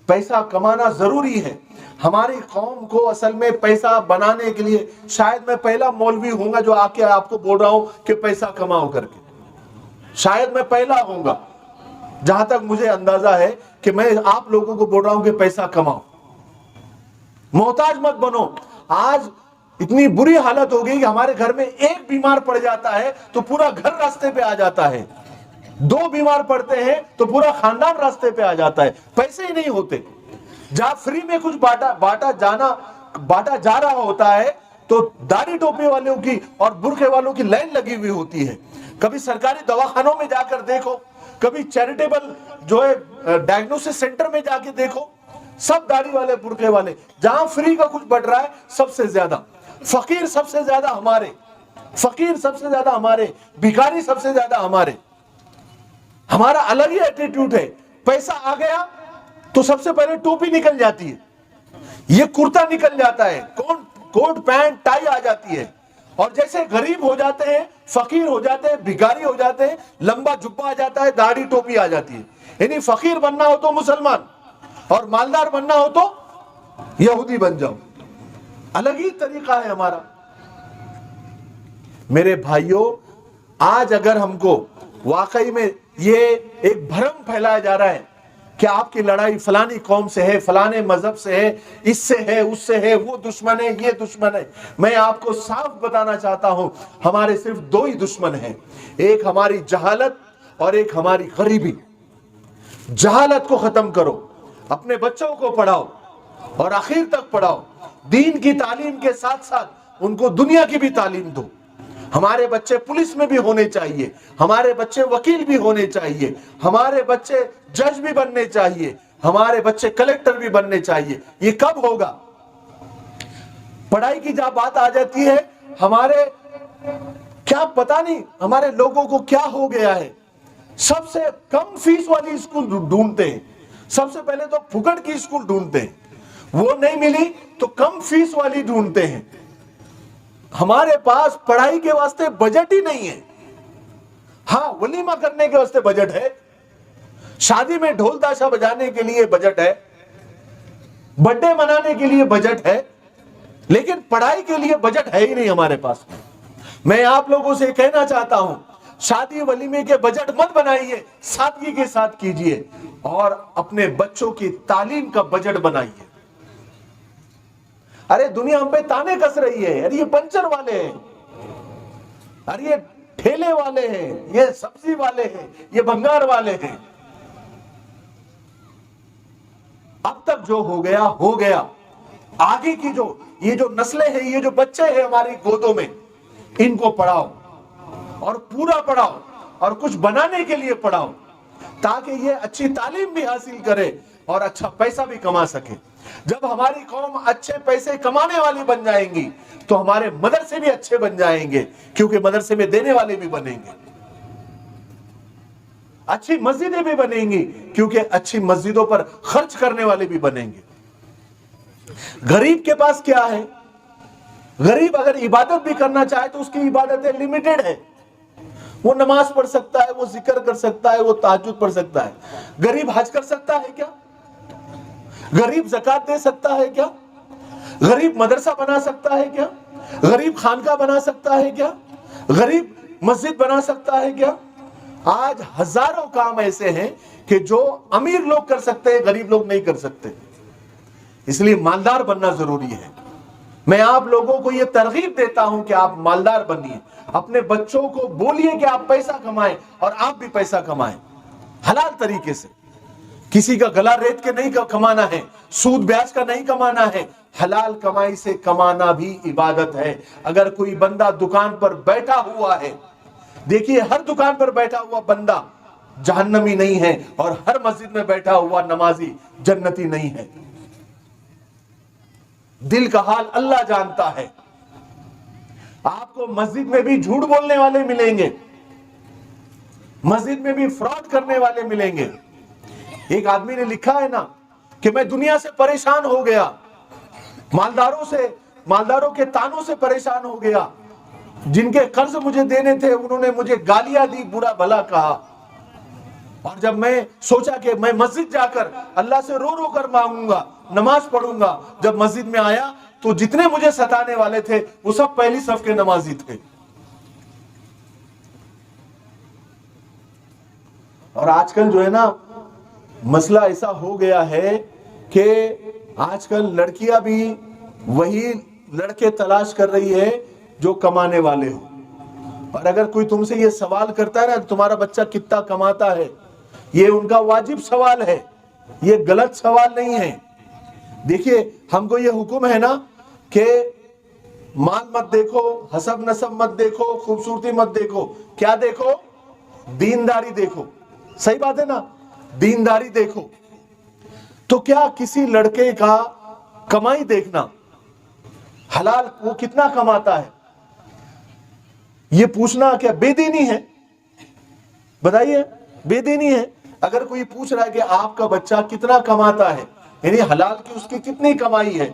पैसा कमाना जरूरी है। हमारी कौम को असल में पैसा बनाने के लिए, शायद मैं पहला मौलवी हूंगा जो आके आपको बोल रहा हूं कि पैसा कमाओ करके, शायद मैं पहला हूंगा, जहां तक मुझे अंदाजा है कि मैं आप लोगों को बोल रहा हूं कि पैसा कमाओ, मोहताज मत बनो। आज इतनी बुरी हालत हो गई कि हमारे घर में एक बीमार पड़ जाता है तो पूरा घर रास्ते पे आ जाता है, 2 बीमार पड़ते हैं तो पूरा खानदान रास्ते पे आ जाता है, पैसे ही नहीं होते। जहां फ्री में कुछ बांटा जा रहा होता है तो दाढ़ी टोपी वालों की और बुरखे वालों की लाइन लगी हुई होती है। कभी सरकारी दवाखानों में जाकर देखो, कभी चैरिटेबल जो है डायग्नोसिस सेंटर में जाके देखो, सब दाढ़ी वाले बुरखे वाले। जहां फ्री का कुछ बढ़ रहा है सबसे ज्यादा फकीर, सबसे ज्यादा हमारे फकीर, सबसे ज्यादा हमारे भिखारी, सबसे ज्यादा हमारे। हमारा अलग ही एटीट्यूड है। पैसा आ गया तो सबसे पहले टोपी निकल जाती है, ये कुर्ता निकल जाता है, कोट पैंट टाई आ जाती है, और जैसे गरीब हो जाते हैं, फकीर हो जाते हैं, भिखारी हो जाते हैं, लंबा जुब्बा आ जाता है, दाढ़ी टोपी आ जाती है। यानी फकीर बनना हो तो मुसलमान और मालदार बनना हो तो यहूदी बन जाओ। अलग ही तरीका है हमारा। मेरे भाइयों, आज अगर हमको वाकई में ये एक भ्रम फैलाया जा रहा है कि आपकी लड़ाई फलानी कौम से है, फलाने मजहब से है, इससे है, उससे है, वो दुश्मन है, ये दुश्मन है, मैं आपको साफ बताना चाहता हूं, हमारे सिर्फ 2 ही दुश्मन हैं, एक हमारी जहालत और एक हमारी गरीबी। जहालत को खत्म करो, अपने बच्चों को पढ़ाओ और आखिर तक पढ़ाओ, दीन की तालीम के साथ साथ उनको दुनिया की भी तालीम दो। हमारे बच्चे पुलिस में भी होने चाहिए, हमारे बच्चे वकील भी होने चाहिए, हमारे बच्चे जज भी बनने चाहिए, हमारे बच्चे कलेक्टर भी बनने चाहिए। ये कब होगा? पढ़ाई की जब बात आ जाती है, हमारे क्या पता नहीं हमारे लोगों को क्या हो गया है, सबसे कम फीस वाली स्कूल ढूंढते हैं। सबसे पहले तो फुकट की स्कूल ढूंढते हैं, वो नहीं मिली तो कम फीस वाली ढूंढते हैं। हमारे पास पढ़ाई के वास्ते बजट ही नहीं है। हाँ, वलीमा करने के वास्ते बजट है, शादी में ढोल ताशा बजाने के लिए बजट है, बर्थडे मनाने के लिए बजट है, लेकिन पढ़ाई के लिए बजट है ही नहीं हमारे पास। मैं आप लोगों से कहना चाहता हूं, शादी वलीमे के बजट मत बनाइए, सादगी के साथ कीजिए और अपने बच्चों की तालीम का बजट बनाइए। अरे दुनिया हम पे ताने कस रही है, अरे ये पंचर वाले हैं, अरे ये ठेले वाले हैं, ये सब्जी वाले हैं, ये भंगार वाले हैं। अब तक जो हो गया हो गया। आगे की ये जो नस्लें हैं, ये जो बच्चे हैं हमारी गोदों में, इनको पढ़ाओ और पूरा पढ़ाओ और कुछ बनाने के लिए पढ़ाओ, ताकि ये अच्छी तालीम भी हासिल करे और अच्छा पैसा भी कमा सके। जब हमारी कौम अच्छे पैसे कमाने वाली बन जाएंगी तो हमारे मदरसे भी अच्छे बन जाएंगे, क्योंकि मदरसे में देने वाले भी बनेंगे, अच्छी मस्जिदें भी बनेंगी क्योंकि अच्छी मस्जिदों पर खर्च करने वाले भी बनेंगे। गरीब के पास क्या है? गरीब अगर इबादत भी करना चाहे तो उसकी इबादतें लिमिटेड है। वो नमाज पढ़ सकता है, वो जिक्र कर सकता है, वो तहज्जुद पढ़ सकता है। गरीब हज कर सकता है क्या? गरीब ज़कात दे सकता है क्या? गरीब मदरसा बना सकता है क्या? गरीब खानका बना सकता है क्या? गरीब मस्जिद बना सकता है क्या? आज हजारों काम ऐसे हैं कि जो अमीर लोग कर सकते हैं, गरीब लोग नहीं कर सकते। इसलिए मालदार बनना जरूरी है। मैं आप लोगों को यह तरगीब देता हूं कि आप मालदार बनिए। अपने बच्चों को बोलिए कि आप पैसा कमाएं और आप भी पैसा कमाएं हलाल तरीके से। किसी का गला रेत के नहीं कमाना है, सूद ब्याज का नहीं कमाना है। हलाल कमाई से कमाना भी इबादत है। अगर कोई बंदा दुकान पर बैठा हुआ है, देखिए हर दुकान पर बैठा हुआ बंदा जहन्नमी नहीं है और हर मस्जिद में बैठा हुआ नमाजी जन्नती नहीं है। दिल का हाल अल्लाह जानता है। आपको मस्जिद में भी झूठ बोलने वाले मिलेंगे, मस्जिद में भी फ्रॉड करने वाले मिलेंगे। एक आदमी ने लिखा है ना कि मैं दुनिया से परेशान हो गया, मालदारों के तानों से परेशान हो गया। जिनके कर्ज मुझे देने थे उन्होंने मुझे गालियां दी, बुरा भला कहा। और जब मैं सोचा कि मैं मस्जिद जाकर अल्लाह से रो रो कर मांगूंगा, नमाज पढ़ूंगा, जब मस्जिद में आया तो जितने मुझे सताने वाले थे वो सब पहली सफ के नमाजी थे। और आजकल जो है ना मसला ऐसा हो गया है कि आजकल लड़कियां भी वही लड़के तलाश कर रही है जो कमाने वाले हो। और अगर कोई तुमसे ये सवाल करता है ना तुम्हारा बच्चा कितना कमाता है, ये उनका वाजिब सवाल है, ये गलत सवाल नहीं है। देखिए हमको ये हुक्म है ना कि माल मत देखो, हसब नसब मत देखो, खूबसूरती मत देखो, क्या देखो? दीनदारी देखो। सही बात है ना, दीनदारी देखो। तो क्या किसी लड़के का कमाई देखना, हलाल वो कितना कमाता है, ये पूछना क्या बेदीनी है? बताइए, बेदीनी है? अगर कोई पूछ रहा है कि आपका बच्चा कितना कमाता है, यानी हलाल की उसकी कितनी कमाई है,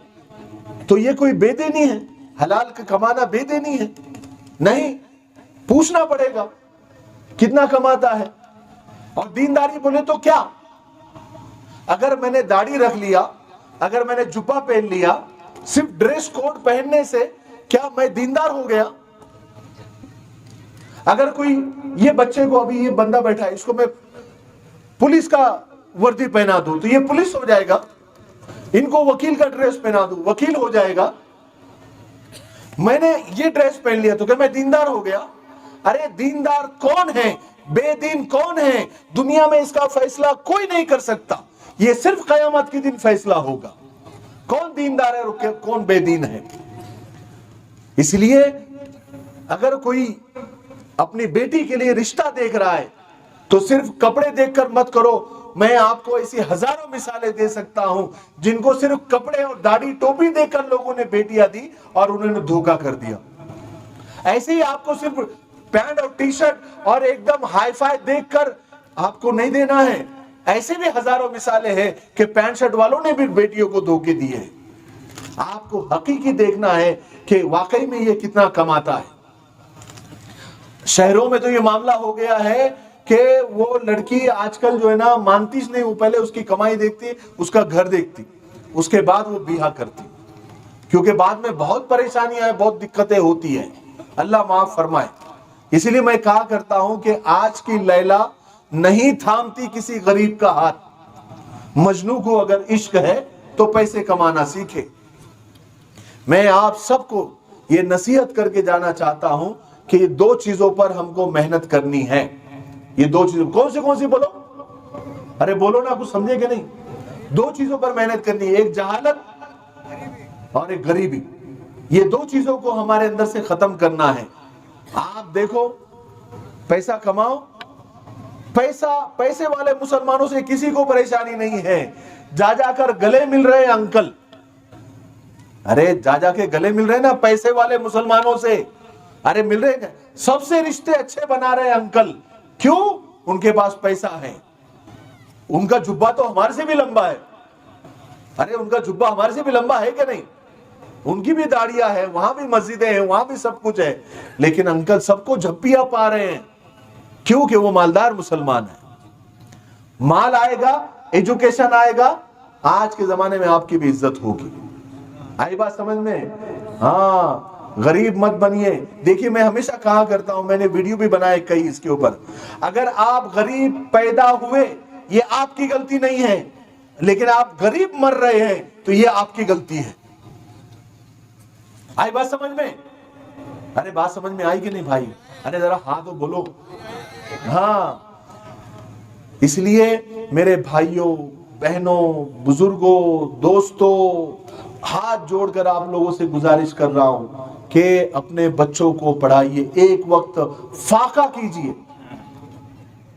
तो ये कोई बेदीनी है? हलाल का कमाना बेदीनी है? नहीं, पूछना पड़ेगा कितना कमाता है। और दीनदारी बोले तो क्या? अगर मैंने दाढ़ी रख लिया, अगर मैंने जुब्बा पहन लिया, सिर्फ ड्रेस कोड पहनने से क्या मैं दीनदार हो गया? अगर कोई ये बच्चे को, अभी ये बंदा बैठा है, इसको मैं पुलिस का वर्दी पहना दूं तो ये पुलिस हो जाएगा, इनको वकील का ड्रेस पहना दूं वकील हो जाएगा। मैंने ये ड्रेस पहन लिया तो क्या मैं दीनदार हो गया? अरे दीनदार कौन है, बेदीन कौन है? दुनिया में इसका फैसला कोई नहीं कर सकता, ये सिर्फ कयामत के दिन फैसला होगा कौन दीनदार है और कौन बेदीन है। इसलिए अगर कोई अपनी बेटी के लिए रिश्ता देख रहा है तो सिर्फ कपड़े देखकर मत करो। मैं आपको ऐसी हजारों मिसालें दे सकता हूं जिनको सिर्फ कपड़े और दाढ़ी टोपी देखकर लोगों ने बेटियां दी और उन्होंने धोखा कर दिया। ऐसे ही आपको सिर्फ पैंट और टी शर्ट और एकदम हाई फाई देखकर आपको नहीं देना है। ऐसे भी हजारों मिसालें हैं कि पैंट शर्ट वालों ने भी बेटियों को धोखे दिए। आपको हकीकी देखना है कि वाकई में ये कितना कमाता है। शहरों में तो ये मामला हो गया है कि वो लड़की आजकल जो है ना मानती नहीं, वो पहले उसकी कमाई देखती, उसका घर देखती, उसके बाद वो बिहा करती, क्योंकि बाद में बहुत परेशानियां हैं, बहुत दिक्कतें होती है। अल्लाह माफ फरमाए। इसीलिए मैं कहा करता हूं कि आज की लैला नहीं थामती किसी गरीब का हाथ। मजनू को अगर इश्क है तो पैसे कमाना सीखे। मैं आप सबको ये नसीहत करके जाना चाहता हूं कि ये दो चीजों पर हमको मेहनत करनी है। ये दो चीजों कौन सी बोलो? अरे बोलो ना, कुछ समझे कि नहीं? दो चीजों पर मेहनत करनी है, एक जहालत और एक गरीबी। ये दो चीजों को हमारे अंदर से खत्म करना है। आप देखो, पैसा कमाओ, पैसे वाले मुसलमानों से किसी को परेशानी नहीं है। जा जाकर गले मिल रहे अंकल, अरे जा के गले मिल रहे ना पैसे वाले मुसलमानों से, अरे मिल रहे हैं, सबसे रिश्ते अच्छे बना रहे अंकल। क्यों? उनके पास पैसा है। उनका जुब्बा तो हमारे से भी लंबा है। अरे उनका जुब्बा हमारे से भी लंबा है कि नहीं? उनकी भी दाढ़ियां है, वहां भी मस्जिदें हैं, वहां भी सब कुछ है, लेकिन अंकल सबको झप्पियां पा रहे हैं। क्यों? कि वो मालदार मुसलमान है। माल आएगा, एजुकेशन आएगा, आज के जमाने में आपकी भी इज्जत होगी। आई बात समझ में? हाँ, गरीब मत बनिए। देखिए मैं हमेशा कहा करता हूं, मैंने वीडियो भी बनाए कई इसके ऊपर, अगर आप गरीब पैदा हुए ये आपकी गलती नहीं है, लेकिन आप गरीब मर रहे हैं तो ये आपकी गलती है। आई बात समझ में? अरे बात समझ में आई कि नहीं भाई? अरे जरा हाँ तो बोलो। हाँ, इसलिए मेरे भाइयों बहनों बुजुर्गों दोस्तों हाथ जोड़कर आप लोगों से गुजारिश कर रहा हूं कि अपने बच्चों को पढ़ाइए, एक वक्त फाका कीजिए,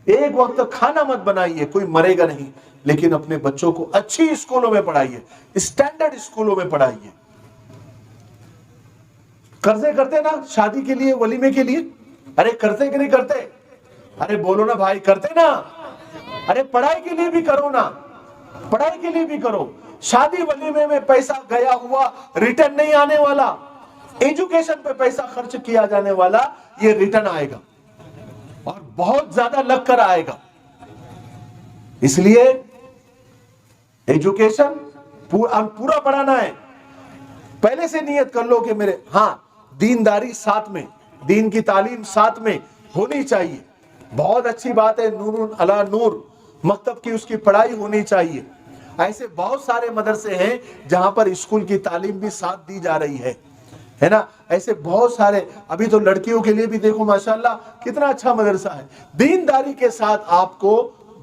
एक वक्त खाना मत बनाइए, कोई मरेगा नहीं, लेकिन अपने बच्चों को अच्छी स्कूलों में पढ़ाइए, स्टैंडर्ड स्कूलों में पढ़ाइए। कर्जे करते ना शादी के लिए, वलीमे के लिए, अरे करते कि नहीं करते? अरे बोलो ना भाई, करते ना? अरे पढ़ाई के लिए भी करो ना, पढ़ाई के लिए भी करो। शादी वलीमे में पैसा गया हुआ रिटर्न नहीं आने वाला, एजुकेशन पे पैसा खर्च किया जाने वाला ये रिटर्न आएगा और बहुत ज्यादा लग कर आएगा। इसलिए एजुकेशन पूरा पढ़ाना है। पहले से नियत कर लो कि मेरे, हाँ, दीनदारी साथ में, दीन की तालीम साथ में होनी चाहिए। बहुत अच्छी बात है, नूरुन अला नूर मकतब की उसकी पढ़ाई होनी चाहिए। ऐसे बहुत सारे मदरसे हैं जहां पर स्कूल की तालीम भी साथ दी जा रही है ना। ऐसे बहुत सारे, अभी तो लड़कियों के लिए भी देखो माशाल्लाह कितना अच्छा मदरसा है। दीनदारी के साथ आपको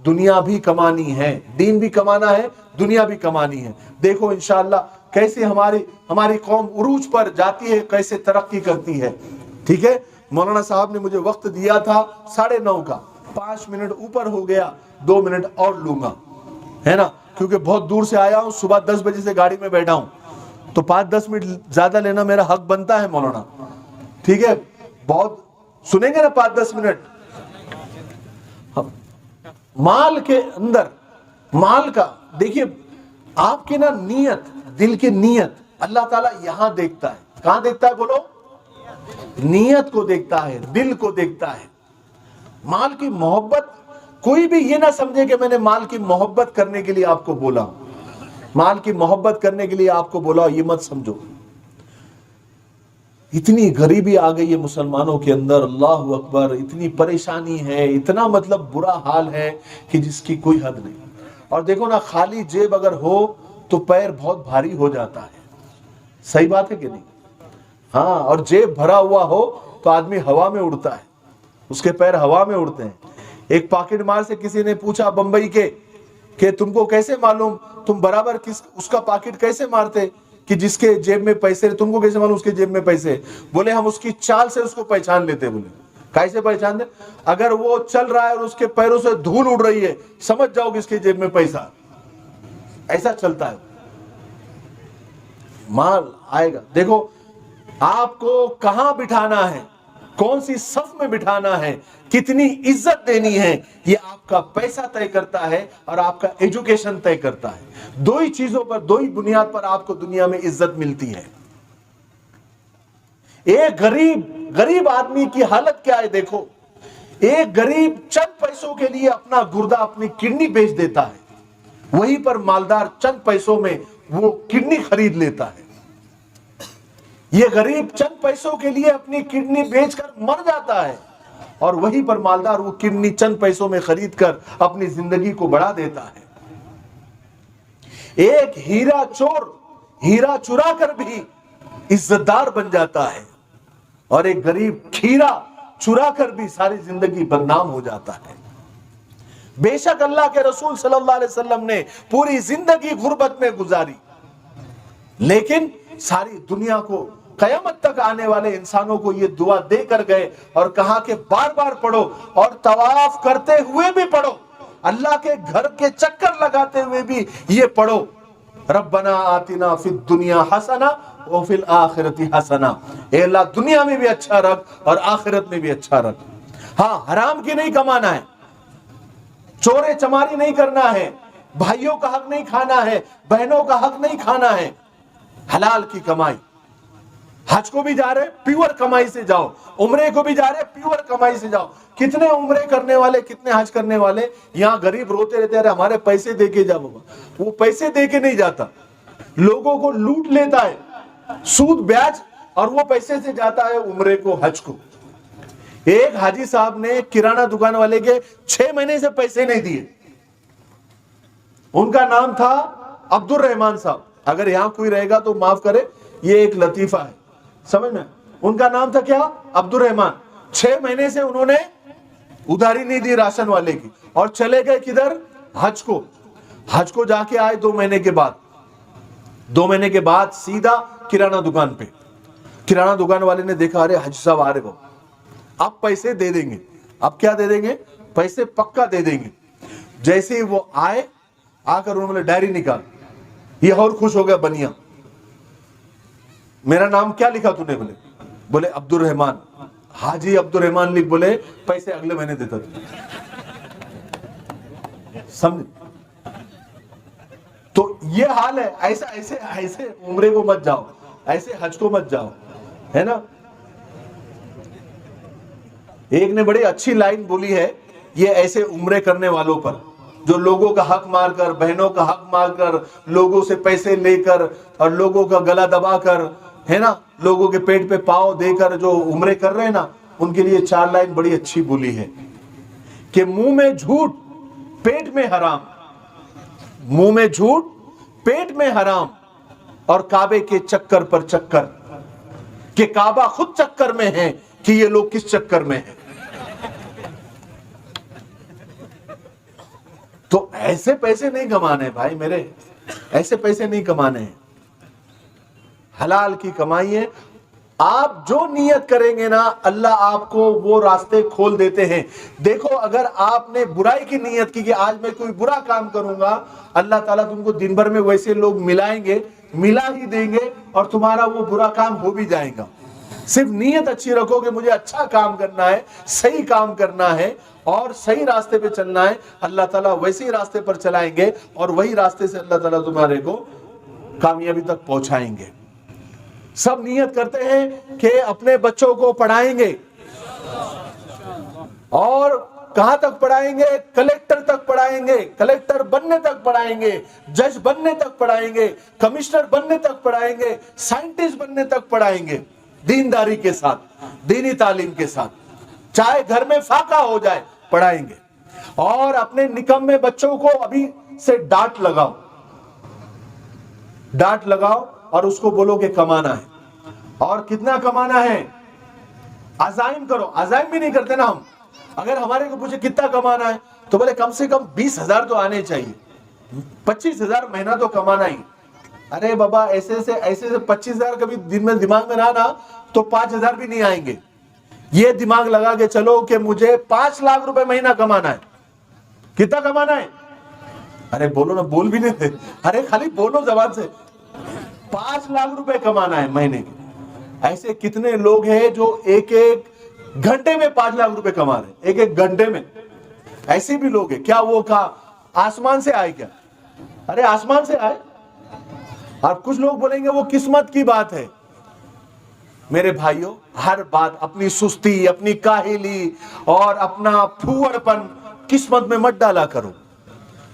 दुनिया भी कमानी है, दीन भी कमाना है, दुनिया भी कमानी है। देखो इंशाअल्लाह कैसे हमारी कौम उरूज पर जाती है, कैसे तरक्की करती है। ठीक है, मौलाना साहब ने मुझे वक्त दिया था 9:30 का, 5 मिनट ऊपर हो गया, 2 मिनट और लूंगा, है ना, क्योंकि बहुत दूर से आया हूं, सुबह 10 बजे से गाड़ी में बैठा हूं, तो 5-10 मिनट ज्यादा लेना मेरा हक बनता है मौलाना। ठीक है, बहुत सुनेंगे ना 5-10 मिनट। माल के अंदर, माल का देखिए, आपकी ना नीयत, दिल की नीयत अल्लाह ताला यहां देखता है। कहां देखता है बोलो? नीयत को देखता है, दिल को देखता है। माल की मोहब्बत, कोई भी ये ना समझे कि मैंने माल की मोहब्बत करने के लिए आपको बोला, माल की मोहब्बत करने के लिए आपको बोला, ये मत समझो। इतनी गरीबी आ गई है मुसलमानों के अंदर, अल्लाह अकबर, इतनी परेशानी है, इतना मतलब बुरा हाल है कि जिसकी कोई हद नहीं। और देखो ना, खाली जेब अगर हो तो पैर बहुत भारी हो जाता है, सही बात है कि नहीं? हाँ, और जेब भरा हुआ हो तो आदमी हवा में उड़ता है, उसके पैर हवा में उड़ते हैं। एक पॉकेट मार से किसी ने पूछा बंबई के कि तुमको कैसे मालूम, तुम बराबर किस उसका पॉकेट कैसे मारते कि जिसके जेब में पैसे, तुमको कैसे मालूम उसके जेब में पैसे? बोले हम उसकी चाल से उसको पहचान लेते। बोले कैसे पहचान दे? अगर वो चल रहा है और उसके पैरों से धूल उड़ रही है, समझ जाओ कि इसके जेब में पैसा। ऐसा चलता है, माल आएगा। देखो आपको कहां बिठाना है, कौन सी सफ में बिठाना है, कितनी इज्जत देनी है, ये आपका पैसा तय करता है और आपका एजुकेशन तय करता है। दो ही चीजों पर, दो ही बुनियाद पर आपको दुनिया में इज्जत मिलती है। एक गरीब आदमी की हालत क्या है देखो, एक गरीब चंद पैसों के लिए अपना गुर्दा, अपनी किडनी बेच देता है, वहीं पर मालदार चंद पैसों में वो किडनी खरीद लेता है। ये गरीब चंद पैसों के लिए अपनी किडनी बेचकर मर जाता है और वहीं पर मालदार वो किडनी चंद पैसों में खरीद कर अपनी जिंदगी को बढ़ा देता है। एक हीरा चोर हीरा चुरा कर भी इज्जतदार बन जाता है और एक गरीब खीरा चुरा कर भी सारी जिंदगी बदनाम हो जाता है। बेशक अल्लाह के रसूल सल्लल्लाहु अलैहि वसल्लम ने पूरी जिंदगी गुर्बत में गुजारी, लेकिन सारी दुनिया को, कयामत तक आने वाले इंसानों को ये दुआ देकर गए और कहा कि बार बार पढ़ो और तवाफ करते हुए भी पढ़ो, अल्लाह के घर के चक्कर लगाते हुए भी ये पढ़ो, रब्बना आतिना फिद दुनिया हसना व फिल आखिरती हसना। ए अल्लाह, दुनिया में भी अच्छा रख और आखिरत में भी अच्छा रख। हाँ, हराम की नहीं कमाना है, चोरे चमारी नहीं करना है, भाइयों का हक नहीं खाना है, बहनों का हक नहीं खाना है, हलाल की कमाई। हज को भी जा रहे, प्योर कमाई से जाओ, उम्रे को भी जा रहे, प्योर कमाई से जाओ। कितने उम्रे करने वाले, कितने हज करने वाले यहाँ गरीब रोते रहते, अरे हमारे पैसे दे के जा बाबा। वो पैसे दे के नहीं जाता, लोगों को लूट लेता है, सूद ब्याज, और वो पैसे से जाता है उम्रे को, हज को। एक हाजी साहब ने किराना दुकान वाले के 6 महीने से पैसे नहीं दिए। उनका नाम था अब्दुल रहमान साहब, अगर यहां कोई रहेगा तो माफ करे, ये एक लतीफा है, समझ में। उनका नाम था क्या? अब्दुल रहमान। 6 महीने से उन्होंने उधारी नहीं दी राशन वाले की और चले गए किधर? हज को। हज को जाके आए 2 महीने के बाद, 2 महीने के बाद सीधा किराना दुकान पे। किराना दुकान वाले ने देखा, अरे हाजी साहब आ रहे हो, आप पैसे दे देंगे, आप क्या दे देंगे, पैसे पक्का दे देंगे। जैसे ही वो आए, आकर उन्होंने डायरी निकाल, ये और खुश हो गया बनिया, मेरा नाम क्या लिखा तूने? बोले अब्दुल रहमान। हाजी अब्दुल रहमान लिख, बोले पैसे अगले महीने देता तू। समझ? तो ये हाल है। ऐसा ऐसे ऐसे उम्रे को मत जाओ, ऐसे हज को मत जाओ, है ना। एक ने बड़ी अच्छी लाइन बोली है, ये ऐसे उम्रे करने वालों पर, जो लोगों का हक मारकर, बहनों का हक मारकर, लोगों से पैसे लेकर और लोगों का गला दबाकर, है ना, लोगों के पेट पे पांव देकर जो उम्रे कर रहे हैं ना, उनके लिए 4 लाइन बड़ी अच्छी बोली है कि मुंह में झूठ, पेट में हराम, मुंह में झूठ, पेट में हराम, और काबे के चक्कर पर चक्कर, कि काबा खुद चक्कर में है कि ये लोग किस चक्कर में हैं। तो ऐसे पैसे नहीं कमाने भाई मेरे, ऐसे पैसे नहीं कमाने हैं, हलाल की कमाई है। आप जो नियत करेंगे ना, अल्लाह आपको वो रास्ते खोल देते हैं। देखो, अगर आपने बुराई की नियत की कि आज मैं कोई बुरा काम करूंगा, अल्लाह ताला तुमको दिन भर में वैसे लोग मिलाएंगे, मिला ही देंगे, और तुम्हारा वो बुरा काम हो भी जाएगा। सिर्फ नियत अच्छी रखो कि मुझे अच्छा काम करना है, सही काम करना है और सही रास्ते पे चलना है, अल्लाह ताला वैसे ही रास्ते पर चलाएंगे और वही रास्ते से अल्लाह ताला तुम्हारे को कामयाबी तक पहुंचाएंगे। सब नियत करते हैं कि अपने बच्चों को पढ़ाएंगे, और कहां तक पढ़ाएंगे? कलेक्टर तक पढ़ाएंगे, कलेक्टर बनने तक पढ़ाएंगे, जज बनने तक पढ़ाएंगे, कमिश्नर बनने तक पढ़ाएंगे, साइंटिस्ट बनने तक पढ़ाएंगे, दीनदारी के साथ, दीनी तालीम के साथ, चाहे घर में फाका हो जाए पढ़ाएंगे। और अपने निकम्मे बच्चों को अभी से डांट लगाओ, डांट लगाओ और उसको बोलो कि कमाना है। और कितना कमाना है? अज़ाइम करो। अज़ाइम भी नहीं करते ना हम। अगर हमारे को पूछे कितना कमाना है, तो बोले कम से कम 20,000 तो आने चाहिए, 25,000 महीना तो कमाना ही। अरे बाबा, ऐसे से 25,000 कभी दिन में दिमाग में ना तो 5,000 भी नहीं आएंगे। ये दिमाग लगा के चलो कि मुझे 5 लाख रुपए महीना कमाना है। कितना कमाना है? अरे बोलो ना, बोल भी नहीं थे, अरे खाली बोलो जबान से, 5 लाख रुपए कमाना है महीने के। ऐसे कितने लोग हैं जो एक एक घंटे में 5 लाख रुपए कमा रहे, एक एक घंटे में। ऐसे भी लोग हैं। क्या वो का आसमान से आए क्या? अरे आसमान से आए। और कुछ लोग बोलेंगे वो किस्मत की बात है। मेरे भाइयों, हर बात अपनी सुस्ती, अपनी काहिली और अपना फूहड़पन किस्मत में मत डाला करो।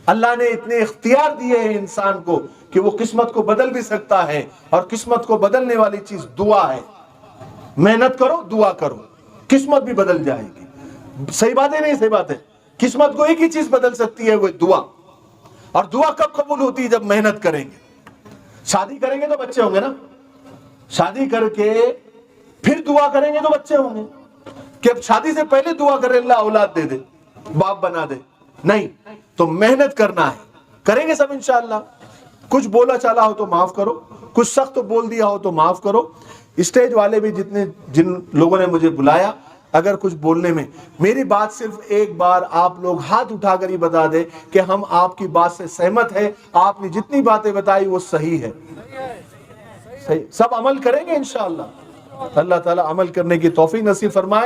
अल्लाह ने इतने इख्तियार दिए हैं इंसान को कि वो किस्मत को बदल भी सकता है, और किस्मत को बदलने वाली चीज दुआ है। मेहनत करो, दुआ करो, किस्मत भी बदल जाएगी। सही बात है नहीं? सही बात है। किस्मत को एक ही चीज बदल सकती है, वो दुआ। और दुआ कब कबूल होती है? जब मेहनत करेंगे। शादी करेंगे तो बच्चे होंगे ना, शादी करके फिर दुआ करेंगे तो बच्चे होंगे। कि शादी से पहले दुआ करे अल्लाह औलाद दे दे, बाप बना दे, नहीं। तो मेहनत करना है, करेंगे सब इंशाअल्लाह। कुछ बोला चाला हो तो माफ करो, कुछ सख्त बोल दिया हो तो माफ करो। स्टेज वाले भी जिन लोगों ने मुझे बुलाया, अगर कुछ बोलने में मेरी बात सिर्फ एक बार आप लोग हाथ उठाकर ही बता दे कि हम आपकी बात से सहमत है, आपने जितनी बातें बताई वो सही है। सही, सब अमल करेंगे इंशाअल्लाह। अल्लाह ताला अमल करने की तौफीक नसीब फरमाए।